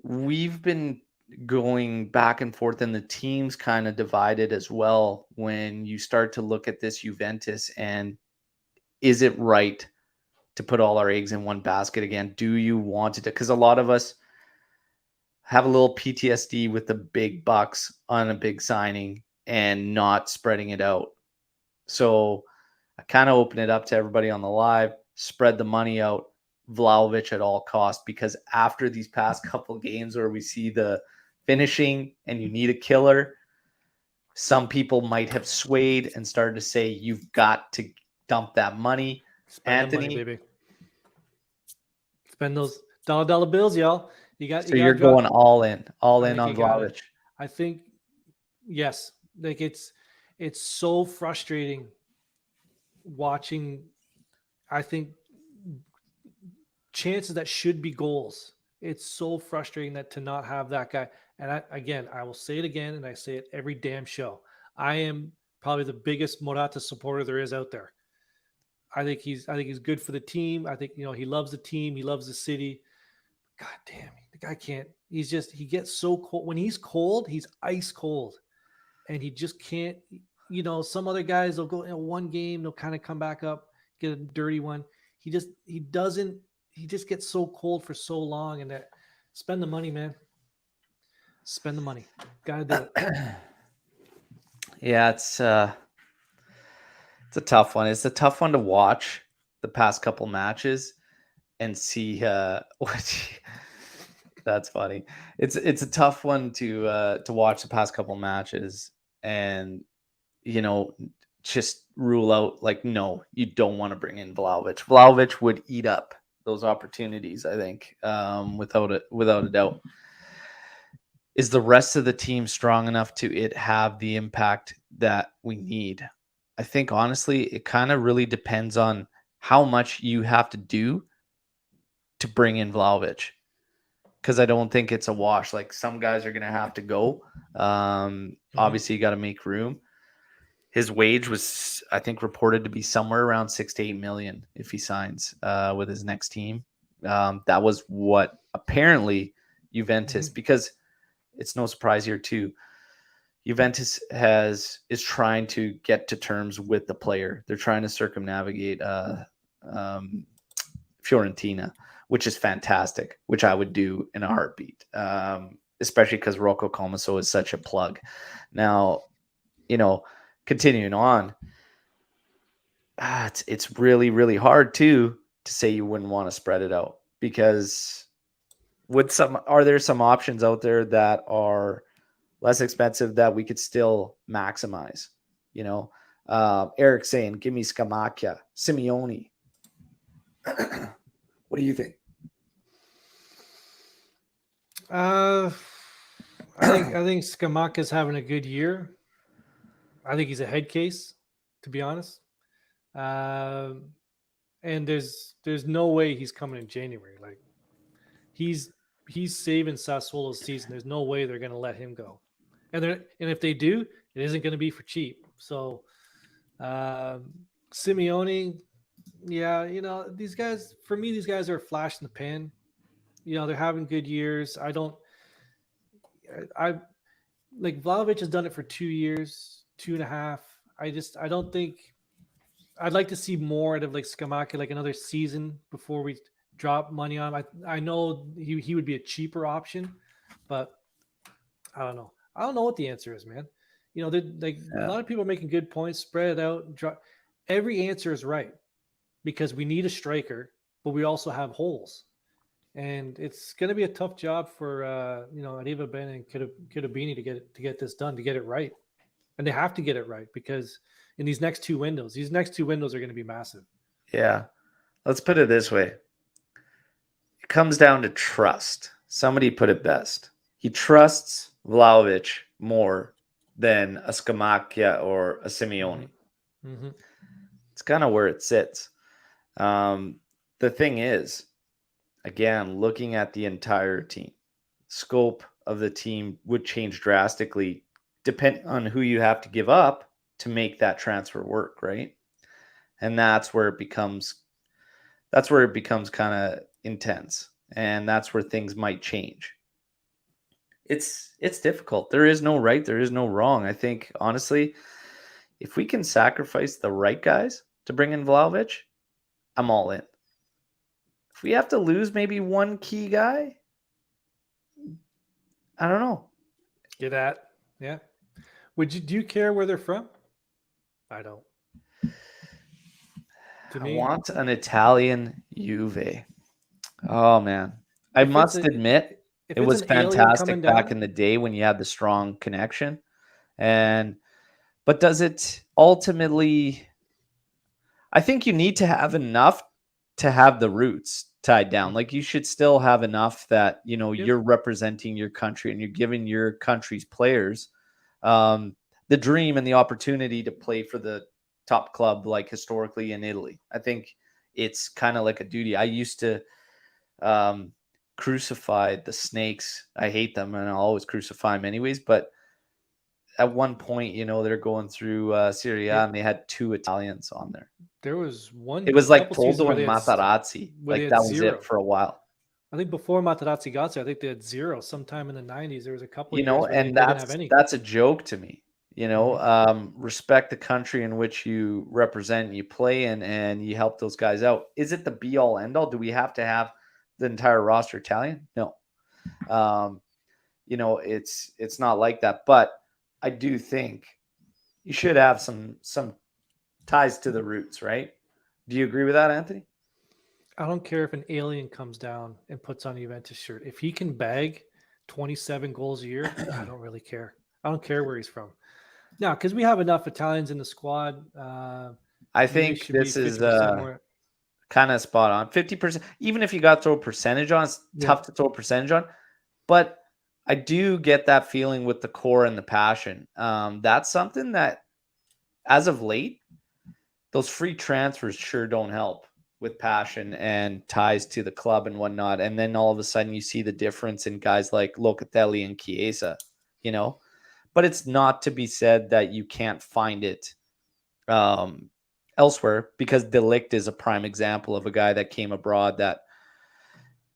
we've been going back and forth, and the team's kind of divided as well when you start to look at this Juventus, and is it right to put all our eggs in one basket again? Do you want it to? Because a lot of us have a little PTSD with the big bucks on a big signing, and not spreading it out. So I kind of open it up to everybody on the live, spread the money out, Vlahovic at all costs, because after these past couple games where we see the finishing and you need a killer, some people might have swayed and started to say, you've got to dump that money. Spend Anthony, the money, baby. Spend those dollar bills, y'all. You got you're going all in on Vlahovic. Vlahovic. I think, yes, like it's so frustrating watching. I think chances that should be goals. It's so frustrating that to not have that guy. And I will say it again, and I say it every damn show. I am probably the biggest Morata supporter there is out there. I think he's good for the team. I think he loves the team. He loves the city. God damn, the guy can't. He gets so cold. When he's cold, he's ice cold, and he just can't. Some other guys will go in one game, they'll kind of come back up, get a dirty one. He just gets so cold for so long, and that spend the money, man. Spend the money. Gotta do it. Yeah, it's a tough one. It's a tough one to watch the past couple matches and see what. That's funny. It's a tough one to watch the past couple matches and just rule out, like, no, you don't want to bring in Vlahovic. Vlahovic would eat up those opportunities, I think, without a doubt. Is the rest of the team strong enough to have the impact that we need? I think, honestly, it kind of really depends on how much you have to do to bring in Vlahovic, because I don't think it's a wash. Like, some guys are going to have to go. Obviously, you got to make room. His wage was, I think, reported to be somewhere around 6 to 8 million if he signs with his next team. That was what apparently Juventus, because it's no surprise here too, Juventus is trying to get to terms with the player. They're trying to circumnavigate Fiorentina, which is fantastic, which I would do in a heartbeat, especially because Rocco Comaso is such a plug. Now, continuing on, it's really, really hard to say you wouldn't want to spread it out, because are there some options out there that are less expensive that we could still maximize? Eric saying, give me Scamacca, Simeone. What do you think? I think Scamacca's having a good year. I think he's a head case, to be honest. And there's no way he's coming in January. Like, he's saving Sassuolo's season. There's no way they're going to let him go. And if they do, it isn't going to be for cheap. So Simeone, yeah, these guys, for me, these guys are a flash in the pan. They're having good years. I like Vlahovic has done it for 2 years, 2.5. I don't think I'd like to see more out of like Scamacca, like another season before we drop money on him. I know he would be a cheaper option, but I don't know. I don't know what the answer is, man. A lot of people are making good points. Spread it out. Every answer is right, because we need a striker, but we also have holes, and it's going to be a tough job for Arriva Ben and Kitabini to get this done, to get it right, and they have to get it right, because in these next two windows are going to be massive. Yeah, let's put it this way. It comes down to trust. Somebody put it best. He trusts Vlahovic more than a Scamacca or a Simeone. Mm-hmm. It's kind of where it sits. The thing is, again, looking at the entire team, scope of the team would change drastically depending on who you have to give up to make that transfer work, right? And that's where it becomes kind of intense, and that's where things might change. It's difficult. There is no right, there is no wrong. I think, honestly, if we can sacrifice the right guys to bring in Vlahovic, I'm all in. If we have to lose maybe one key guy, I don't know. Get that, yeah. Do you care where they're from? I don't. To I me, want an Italian Juve. Oh man. I if it's must a admit if it it's was an alien coming fantastic back down, in the day when you had the strong connection. And but does it ultimately, I think you need to have enough to have the roots tied down. Like you should still have enough that, yep. you're representing your country and you're giving your country's players um, the dream and the opportunity to play for the top club, like historically in Italy. I think it's kind of like a duty. I used to um, crucify the snakes. I hate them and I'll always crucify them anyways. But at one point, they're going through Serie A Yep. and they had two Italians on there. There was It a was like couple seasons Toldo where and Materazzi. they Like had that was it zero. for a while. I think before Materazzi got there, I think they had zero. Sometime in the '90s, there was a couple of years where they And didn't have any. that's a joke to me. Mhm. Respect the country in which you represent, you play in, and you help those guys out. Is it the be all end all? Do we have to have the entire roster Italian? No. Um, it's not like that. But I do think you should have some ties to the roots, right? Do you agree with that, Anthony? I don't care if an alien comes down and puts on a Juventus shirt. If he can bag 27 goals a year, I don't really care. I don't care where he's from. Now, because we have enough Italians in the squad, I maybe it think should be this is 50% more. kind of spot on. 50%, even if you got to throw a percentage on, it's Yeah, tough to throw a percentage on. But I do get that feeling with the core and the passion. That's something that, as of late, those free transfers sure don't help with passion and ties to the club and whatnot. And then all of a sudden you see the difference in guys like Locatelli and Chiesa, you know. But it's not to be said that you can't find it um, elsewhere, because Delict is a prime example of a guy that came abroad that,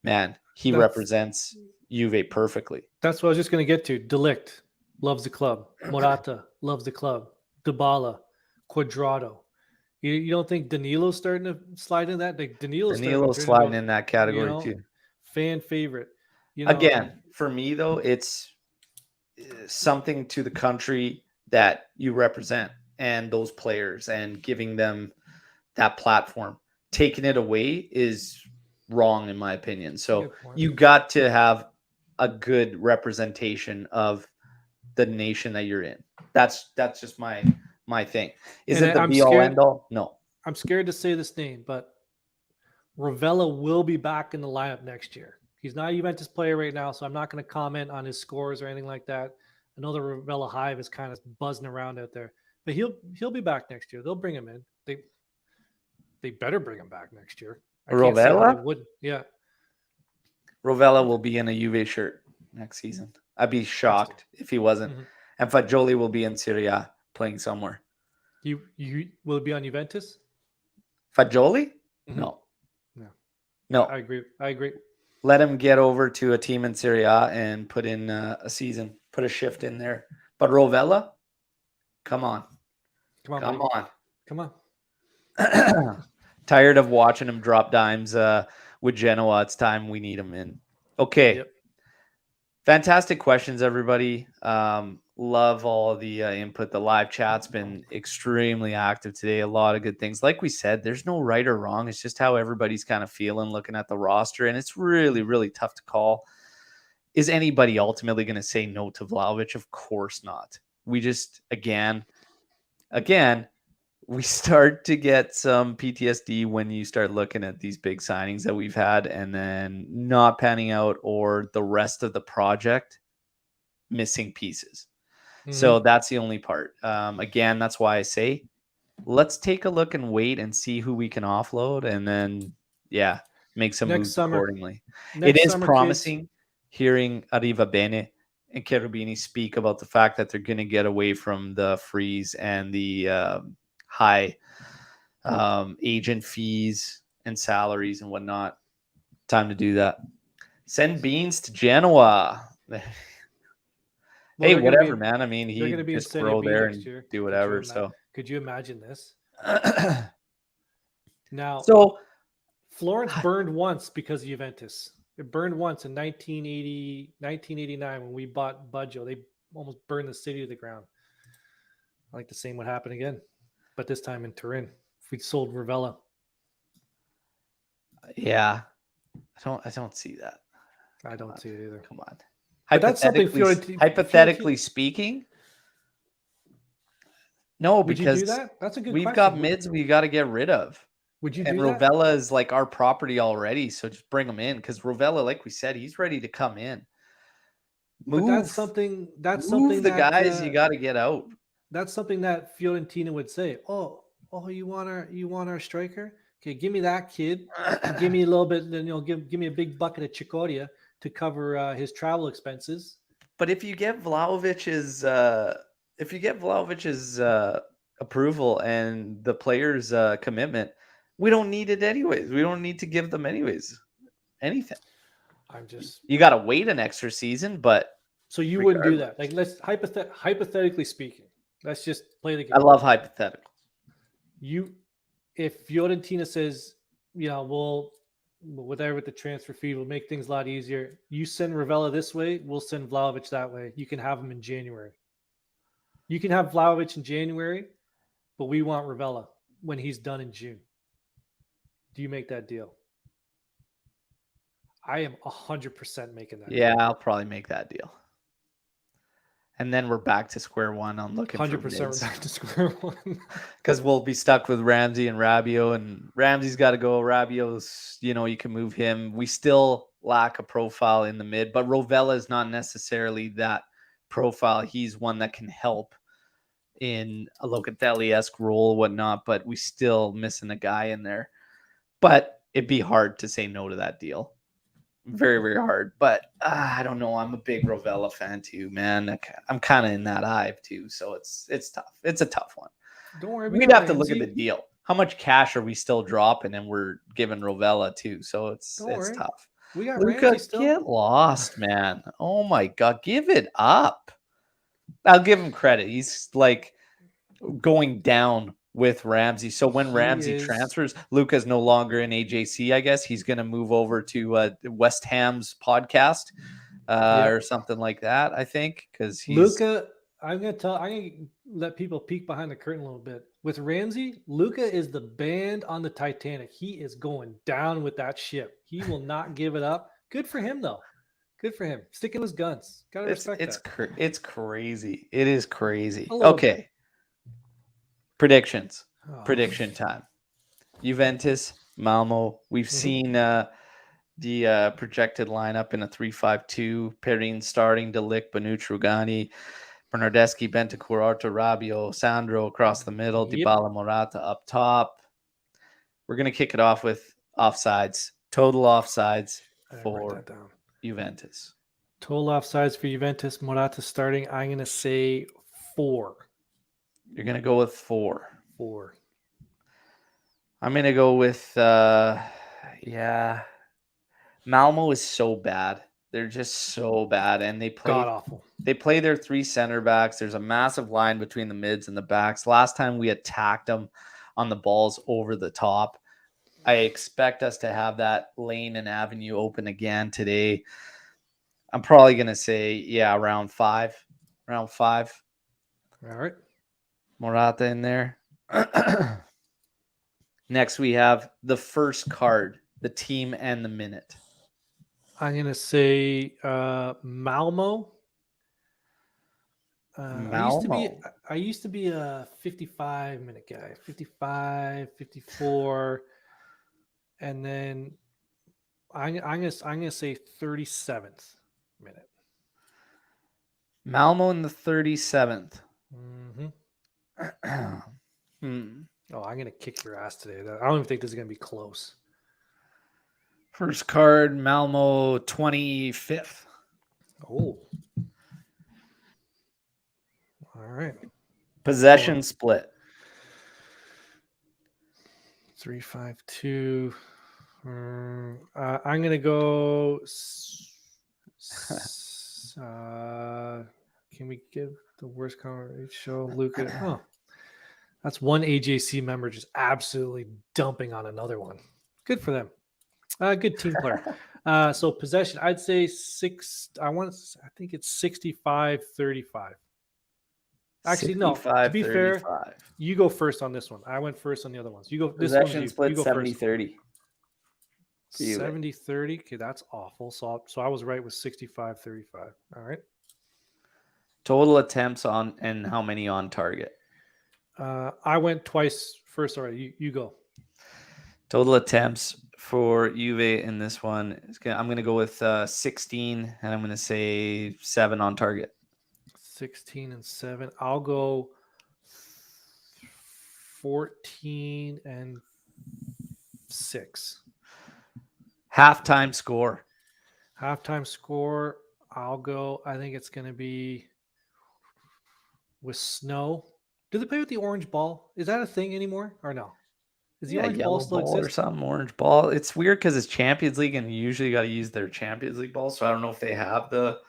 man, he that's represents Juve perfectly. that's what I was just going to get to. Delict loves the club. Morata loves the club. Dybala, Quadrado. You don't think Danilo's starting to slide in that? Like Danilo's starting to Danilo's turn into sliding in that category too. fan favorite. And Again, for me though, it's something to the country that you represent and those players and giving them that platform. Taking it away is wrong in my opinion. So good point. you got to have a good representation of the nation that you're in. That's just my thing. Is And it the I'm be all end scared. all? No. I'm scared to say this name, but Ravella will be back in the lineup next year. He's not a Juventus player right now, so I'm not going to comment on his scores or anything like that. I know the Ravella hive is kind of buzzing around out there, but he'll be back next year. They'll bring him in. They better bring him back next year. I can't see how they Rovella? wouldn't. Yeah, Rovella will be in a Juve shirt next season. I'd be next year. shocked if he wasn't. Mm-hmm. And Fagioli will be in Serie A playing somewhere. You will be on Juventus. Fagioli? Mm-hmm. No. No, No. I agree. I agree. Let him get over to a team in Serie A and put in a season, put a shift in there. But Rovella, come on. Come on, Come buddy. on. Come on. Tired of watching him drop dimes with Genoa. It's time we need him in. Okay. Yep. Fantastic questions, everybody. Love all the input. The live chat's been extremely active today. A lot of good things. Like we said, there's no right or wrong. It's just how everybody's kind of feeling looking at the roster. And it's really, really tough to call. Is anybody ultimately going to say no to Vlahovic? Of course not. We just, again, we start to get some PTSD when you start looking at these big signings that we've had and then not panning out, or the rest of the project missing pieces. So Mm-hmm. that's the only part. Again, that's why I say let's take a look and wait and see who we can offload, and then make some Next moves summer, accordingly. It next is summer, kids. promising hearing Arriva Bene and Cherubini speak about the fact that they're going to get away from the freeze and the high agent fees and salaries and whatnot. Time to do that. Send Beans to Genoa. Well, Hey, they're going to whatever, be man. I mean, they're he going to be in just Serie grow B there next and year. do whatever. So, Could you imagine this? Now, so Florence burned once because of Juventus. It burned once in 1980, 1989 when we bought Baggio. They almost burned the city to the ground. I like the same would happen again, but this time in Turin. If we sold Ravella, Yeah, I don't see that. I don't see it either. Come on. But that's something Hypothetically speaking, no, would you do because that? That's a good we've question. got mids we got to get rid of. Would you And do that? Rovella is like our property already, so just bring him in because Rovella, like we said, he's ready to come in. But that's something the that guys you got to get out. That's something that Fiorentina would say. Oh, you want our striker? Okay, give me that kid. Give me a little bit. Then give me a big bucket of Chicoria to cover his travel expenses. But if you get Vlahovic's approval and the player's commitment, we don't need it anyways. We don't need to give them anyways anything. You got to wait an extra season, but so you wouldn't do that. Like, let's hypothetically speaking, let's just play the game. I love hypotheticals. If Fiorentina says, we'll whatever with the transfer fee, we'll make things a lot easier. You send Ravella this way, we'll send Vlahovic that way. You can have him in January. You can have Vlahovic in January, but we want Ravella when he's done in June. Do you make that deal? I am 100% making that deal. I'll probably make that deal. And then we're back to square one on looking 100% for 100% back to square one. Because we'll be stuck with Ramsey and Rabiot, and Ramsey's got to go. Rabiot's, you can move him. We still lack a profile in the mid, but Rovella is not necessarily that profile. He's one that can help in a Locatelli-esque role, whatnot, but we still missing a guy in there. But it'd be hard to say no to that deal. Very, very hard. But I don't know. I'm a big Rovella fan too, man. I'm kind of in that hive too. So it's tough. It's a tough one. Don't worry. We'd have to look at the deal. How much cash are we still dropping? And we're giving Rovella too. So it's tough. We got Luka, Ramsey still. Get lost, man. Oh my God. Give it up. I'll give him credit. He's like going down with Ramsey. So when Ramsey transfers, Luka's no longer in AJC, I guess. He's going to move over to West Ham's podcast or something like that, I think. Because Luka, I'm going to let people peek behind the curtain a little bit. With Ramsey, Luka is the band on the Titanic. He is going down with that ship. He will not give it up. Good for him, though. Good for him. Sticking his guns. Gotta respect that. It's crazy. It is crazy. Okay. Predictions. Prediction time. Juventus, Malmo. We've seen the projected lineup in a 3-5-2. Perin starting, Delic, Bonucci, Rugani, Bernardeschi, Bentancur, Arthur, Rabiot, Sandro across the middle, Dybala, Morata up top. We're going to kick it off with offsides. Total offsides for Juventus. Total offsides for Juventus. Morata starting. I'm going to say 4. You're going to go with 4. 4. I'm going to go with, Malmo is so bad. They're just so bad. And they play god-awful. They play their 3 center backs. There's a massive line between the mids and the backs. Last time we attacked them on the balls over the top. I expect us to have that lane and avenue open again today. I'm probably going to say, around 5. Around 5. All right. Morata in there. Next, we have the first card, the team and the minute. I'm going to say Malmo. Malmo. I used to be a 55-minute guy, 55, 54. And then I'm gonna say 37th minute. Malmo in the 37th. Oh, I'm gonna kick your ass today. I don't even think this is gonna be close. First card, Malmo 25th. Oh. All right. Possession split. 3-5-2. I'm gonna go. Can we give the worst coverage show Luka? Oh, that's one AJC member just absolutely dumping on another one. Good for them. Good team player. So possession, I'd say 6. I think it's 65-35. Actually, no. To 65 be fair, 35. you go first on this one. I went first on the other ones. You go. This one's Possession you. split You go 70 first. 30. For you. 70-30. Okay, that's awful. So I was right with 65-35. All right. Total attempts on and how many on target? I went twice first. All right, you go. Total attempts for Juve in this one. I'm going to go with 16, and I'm going to say 7 on target. 16 and 7. I'll go 14 and 6. Halftime score. Halftime score. I'll go. I think it's going to be with snow. Do they play with the orange ball? Is that a thing anymore or no? Is the orange ball Yellow still ball or exist? something, orange ball. It's weird because it's Champions League, and you usually got to use their Champions League ball. So I don't know if they have the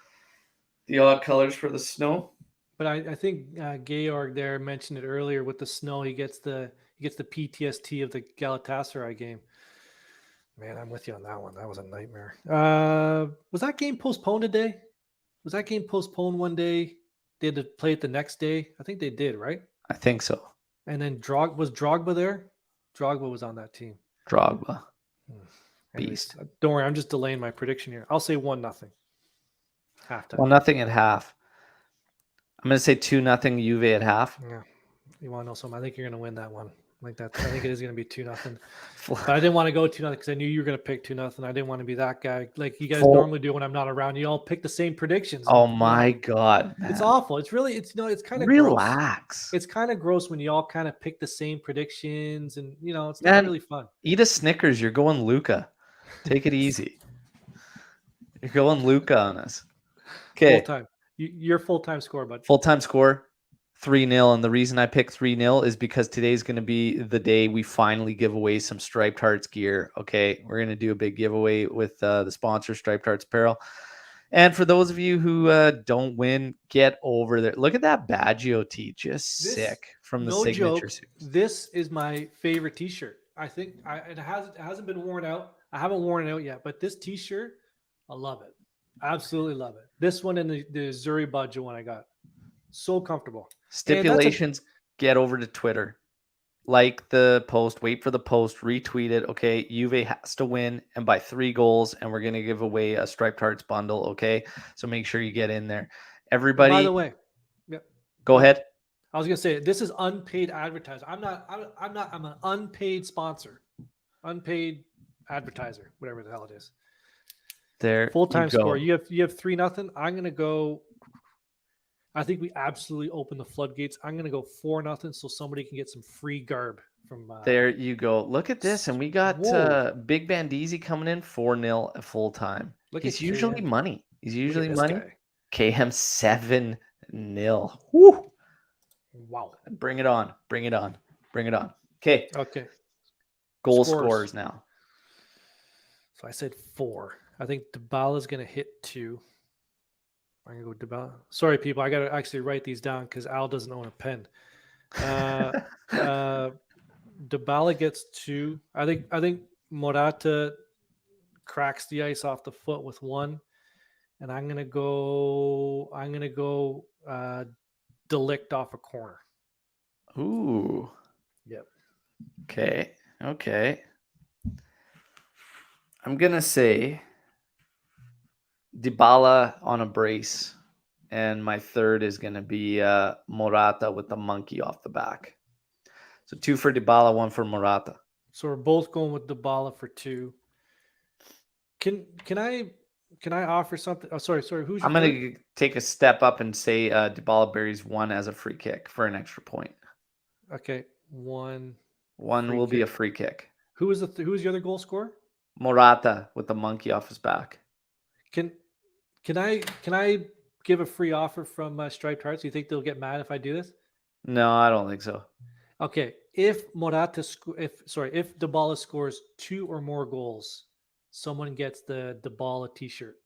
odd colors for the snow. But I think Georg there mentioned it earlier with the snow. He gets the PTSD of the Galatasaray game. Man, I'm with you on that one. That was a nightmare. Was that game postponed today? Was that game postponed one day? They had to play it the next day. I think they did, right? I think so. And then Drogba there? Drogba was on that team. Drogba. Anyways, Beast. don't worry, I'm just delaying my prediction here. I'll say 1-0. Halftime. 1-0 at half. I'm going to say 2-0 Juve at half. Yeah. You want to know something? I think you're going to win that one. Like that. I think it is going to be 2-0. But I didn't want to go 2-0 because I knew you were going to pick 2-0. I didn't want to be that guy like you guys normally do when I'm not around. You all pick the same predictions. Oh my God, man. It's awful. It's really it's kind of relax. Gross. It's kind of gross when you all kind of pick the same predictions, and it's Man, not really fun. Eat a Snickers. You're going Luca. Take it easy. You're going Luca on us. Okay. Full time. Your full-time score, bud. Full-time score 3-0, and the reason I picked 3-0 is because today's going to be the day we finally give away some Striped Hearts gear. Okay, we're going to do a big giveaway with the sponsor, Striped Hearts Apparel. And for those of you who don't win, get over there. Look at that Baggio tee, just sick from the signature series. This is my favorite T-shirt. I think it hasn't been worn out. I haven't worn it out yet, but this T-shirt, I love it. Absolutely love it. This one and the Zuri Baggio one I got. So comfortable. Stipulations, get over to Twitter. Like the post, wait for the post, retweet it. Okay, Juve has to win and by 3 goals, and we're going to give away a Striped Hearts bundle. Okay, so make sure you get in there. Everybody, by the way, yeah, go ahead. I was going to say this is unpaid advertising. I'm an unpaid sponsor, unpaid advertiser, whatever the hell it is. There, full-time score. You have 3-0. I'm going to go. I think we absolutely open the floodgates. I'm going to go 4-0 so somebody can get some free garb from. There you go. Look at this, and we got Big Bandeezy coming in 4-0 at full time. He's usually money. He's usually money. KM 7-0. Woo! Wow! Bring it on! Bring it on! Bring it on! Okay. Okay. Goal scorers now. So I said 4. I think Dybala's going to hit 2. I'm going to go Dybala. Sorry, people. I got to actually write these down because Al doesn't own a pen. Dybala gets 2. I think Morata cracks the ice off the foot with 1. And I'm going to go Delict off a corner. Ooh. Yep. Okay. I'm going to say Dybala on a brace, and my third is going to be Morata with the monkey off the back. So 2 for Dybala, 1 for Morata. So we're both going with Dybala for 2. Can I offer something? Oh, sorry. Who's your I'm going to take a step up and say Dybala buries 1 as a free kick for an extra point. Okay, 1. 1 will be a free kick. Who's the other goal scorer? Morata with the monkey off his back. Can I give a free offer from Striped Hearts? Do you think they'll get mad if I do this? No, I don't think so. Okay, if Dybala scores 2 or more goals, someone gets the Dybala T-shirt.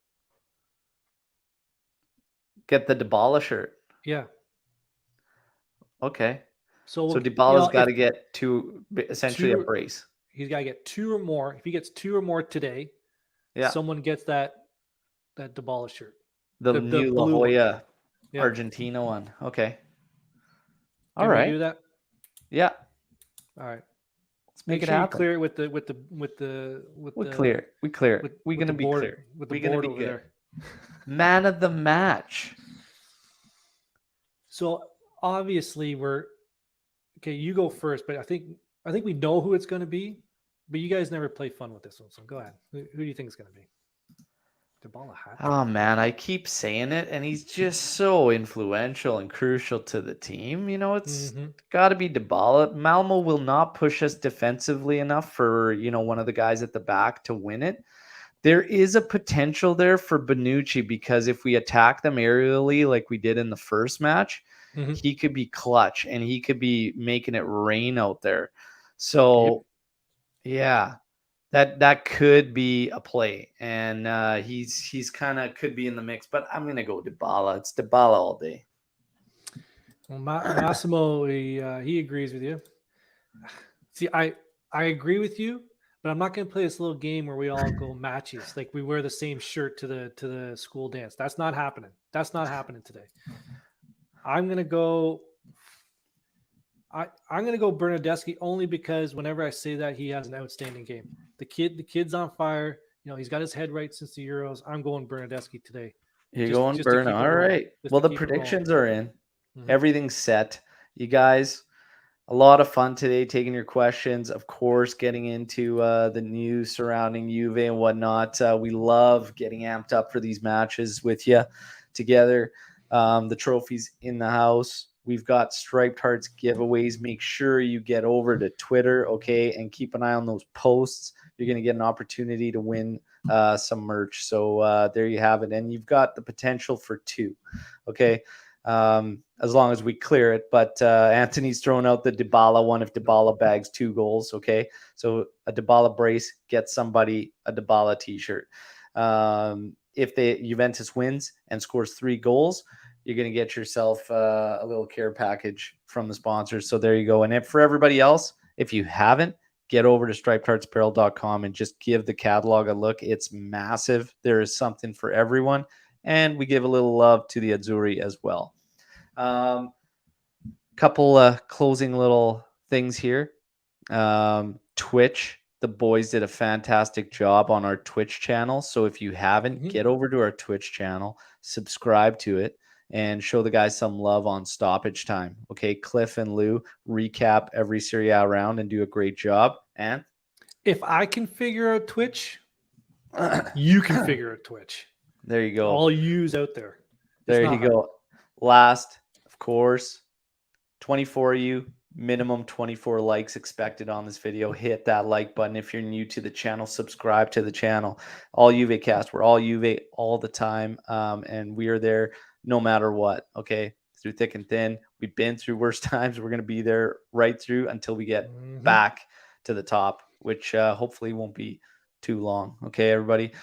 Get the Dybala shirt. Yeah. Okay. So Dybala's got to get 2, essentially a brace. He's got to get 2 or more. If he gets 2 or more today, someone gets that Dybala shirt. The new La Jolla Argentina one. Okay. All Can we right. do that? Yeah. All right. Let's Make make it sure you happen. clear it with We clear it. We clear it. We're with going the to be board clear. with the We're going to board be over good. there. Man of the match. So obviously we're okay. You go first, but I think we know who it's going to be. But you guys never play fun with this one, so go ahead. Who do you think it's going to be? Dybala hat trick. Oh man, I keep saying it, and he's just so influential and crucial to the team. It's Mm-hmm. got to be Dybala. Malmo will not push us defensively enough for one of the guys at the back to win it. There is a potential there for Bonucci because if we attack them aerially like we did in the first match, Mm-hmm. he could be clutch and he could be making it rain out there. Yep. So yeah, that could be a play, and he's kind of could be in the mix. But I'm gonna go Dybala. It's Dybala all day. Well, Massimo, he agrees with you. See, I agree with you, but I'm not going to play this little game where we all go matches, like we wear the same shirt to the school dance. That's not happening. That's not happening today. I'm going to go. I'm going to go Bernadeschi only because whenever I say that, he has an outstanding game. The kid's on fire. He's got his head right since the Euros. I'm going Bernadeschi today. You're going To Berna. keep it All rolling. right. Just Well, to the keep it rolling. predictions are in. Mhm. Everything's set. You guys, a lot of fun today taking your questions. Of course, getting into the news surrounding Juve and whatnot. We love getting amped up for these matches with you together. The trophies in the house. We've got Striped Hearts giveaways. Make sure you get over to Twitter, okay, and keep an eye on those posts. You're going to get an opportunity to win some merch. So there you have it. And you've got the potential for 2, okay, as long as we clear it. But Anthony's thrown out the Dybala one if Dybala bags 2 goals, okay? So a Dybala brace gets somebody a Dybala t-shirt. If Juventus wins and scores 3 goals, you're going to get yourself a little care package from the sponsors. So there you go. And for everybody else, if you haven't, get over to stripedheartsapparel.com and just give the catalog a look. It's massive. There is something for everyone. And we give a little love to the Azzurri as well. Couple closing little things here. Twitch, the boys did a fantastic job on our Twitch channel. So if you haven't, get over to our Twitch channel, subscribe to it, and show the guys some love on stoppage time. Okay, Cliff and Lou recap every Serie A round and do a great job. And if I can figure out Twitch, you can figure out Twitch. There you go. All yous out there. There you go. Last, of course, 24 of you, minimum 24 likes expected on this video. Hit that like button. If you're new to the channel, subscribe to the channel. All Juve cast. We're all Juve all the time. And we are there no matter what. Okay. Through thick and thin. We've been through worse times. We're going to be there right through until we get back to the top, which hopefully won't be too long. Okay, everybody.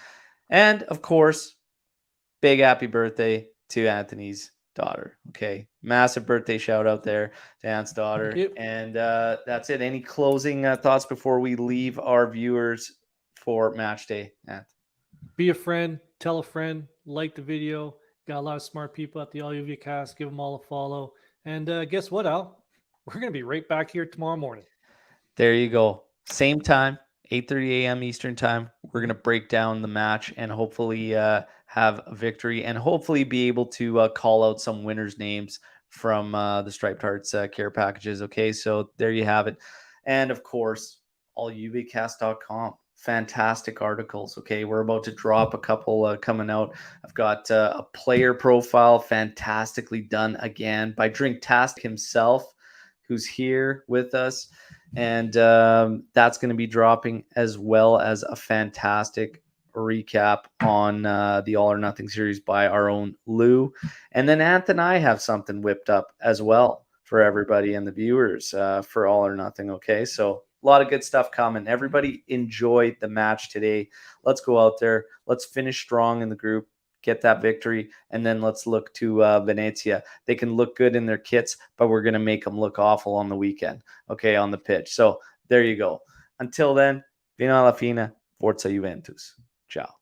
And of course, big happy birthday to Anthony's daughter. Okay. Massive birthday shout out there to Ant's daughter. And that's it. Any closing thoughts before we leave our viewers for match day, Ant? Be a friend, tell a friend, like the video. Got a lot of smart people at the All UV cast. Give them all a follow. And guess what, Al? We're going to be right back here tomorrow morning. There you go. Same time, 8:30 a.m. Eastern time. We're going to break down the match and hopefully have a victory and hopefully be able to call out some winners' names from the Striped Hearts care packages. Okay, so there you have it. And of course, alluvcast.com. Fantastic articles. Okay, we're about to drop a couple coming out. I've got a player profile, fantastically done again by Drinktastic himself, who's here with us. And that's going to be dropping, as well as a fantastic recap on the All or Nothing series by our own Lou. And then Anth and I have something whipped up as well for everybody and the viewers for All or Nothing. Okay, so a lot of good stuff coming. Everybody enjoy the match today. Let's go out there. Let's finish strong in the group, get that victory, and then let's look to Venezia. They can look good in their kits, but we're going to make them look awful on the weekend, okay, on the pitch. So there you go. Until then, fino alla fine, Forza Juventus. Ciao.